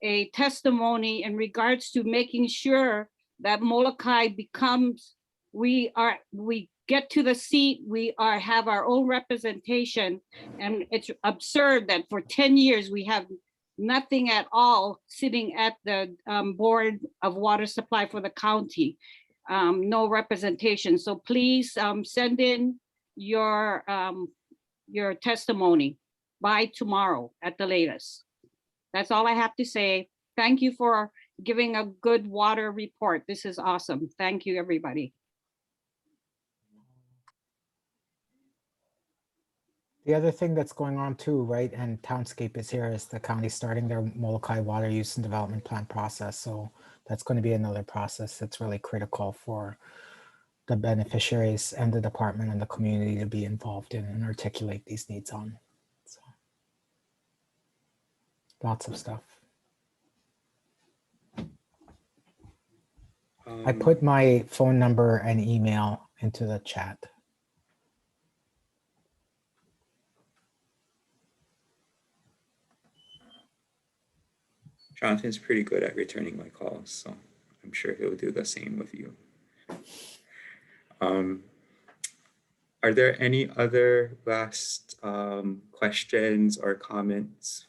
a testimony in regards to making sure that Molokai becomes, we get to the seat, we have our own representation. And it's absurd that for 10 years we have nothing at all sitting at the Board of Water Supply for the county, no representation. So please send in your testimony by tomorrow at the latest. That's all I have to say. Thank you for giving a good water report. This is awesome. Thank you, everybody. The other thing that's going on too, right, and Townscape is here, is the county starting their Molokai water use and development plan process. So that's going to be another process that's really critical for the beneficiaries and the department and the community to be involved in and articulate these needs on. So lots of stuff. I put my phone number and email into the chat. Jonathan's pretty good at returning my calls, so I'm sure he'll do the same with you. Are there any other last questions or comments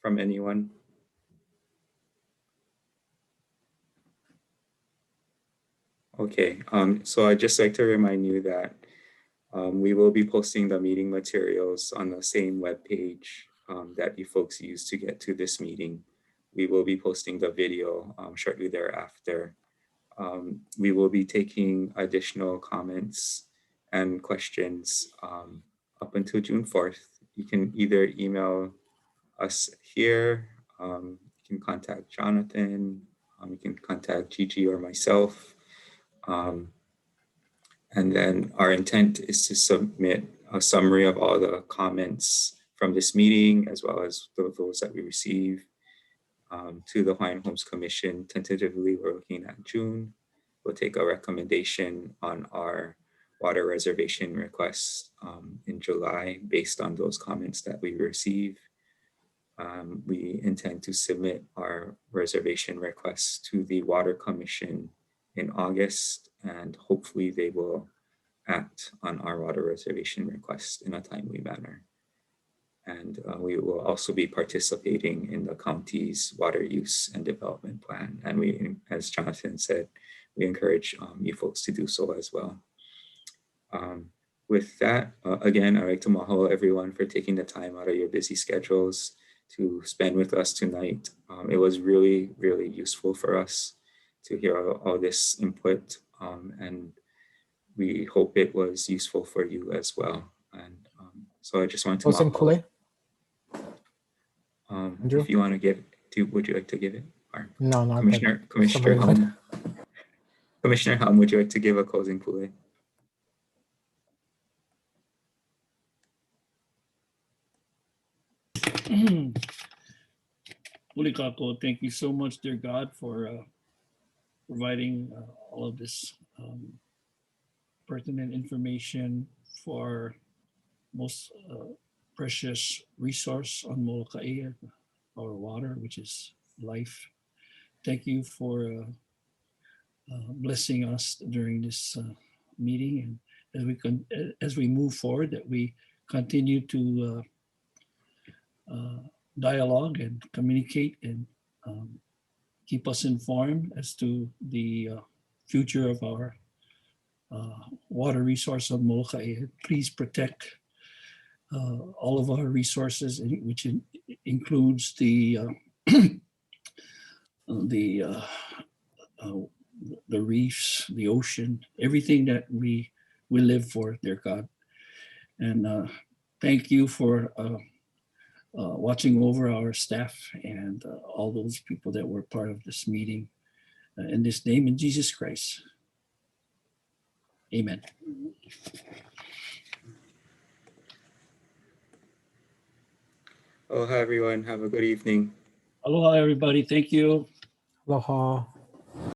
from anyone? Okay, so I'd just like to remind you that we will be posting the meeting materials on the same webpage that you folks used to get to this meeting. We will be posting the video shortly thereafter. We will be taking additional comments and questions up until June 4th. You can either email us here, you can contact Jonathan, you can contact Gigi or myself. And then our intent is to submit a summary of all the comments from this meeting, as well as those that we receive to the Hawaiian Homes Commission. Tentatively, we're looking at June. We'll take a recommendation on our water reservation request in July based on those comments that we receive. We intend to submit our reservation requests to the Water Commission in August, and hopefully they will act on our water reservation request in a timely manner. And we will also be participating in the county's water use and development plan. And we, as Jonathan said, we encourage you folks to do so as well. With that, again, I'd like to mahalo everyone for taking the time out of your busy schedules to spend with us tonight. It was really, really useful for us to hear all this input, and we hope it was useful for you as well. And so I just want to mahalo. If you want to give, would you like to give it? Or no, Commissioner Helm, would you like to give a closing pule? Ulikako, thank you so much, dear God, for providing all of this pertinent information for most precious resource on Molokai, our water, which is life. Thank you for blessing us during this meeting, and as we move forward, that we continue to dialogue and communicate and keep us informed as to the future of our water resource on Molokai. Please protect all of our resources, which includes the reefs, the ocean, everything that we live for, dear God. And thank you for watching over our staff and all those people that were part of this meeting. In this name, in Jesus Christ. Amen. Oh, hi everyone. Have a good evening. Aloha, everybody. Thank you. Aloha.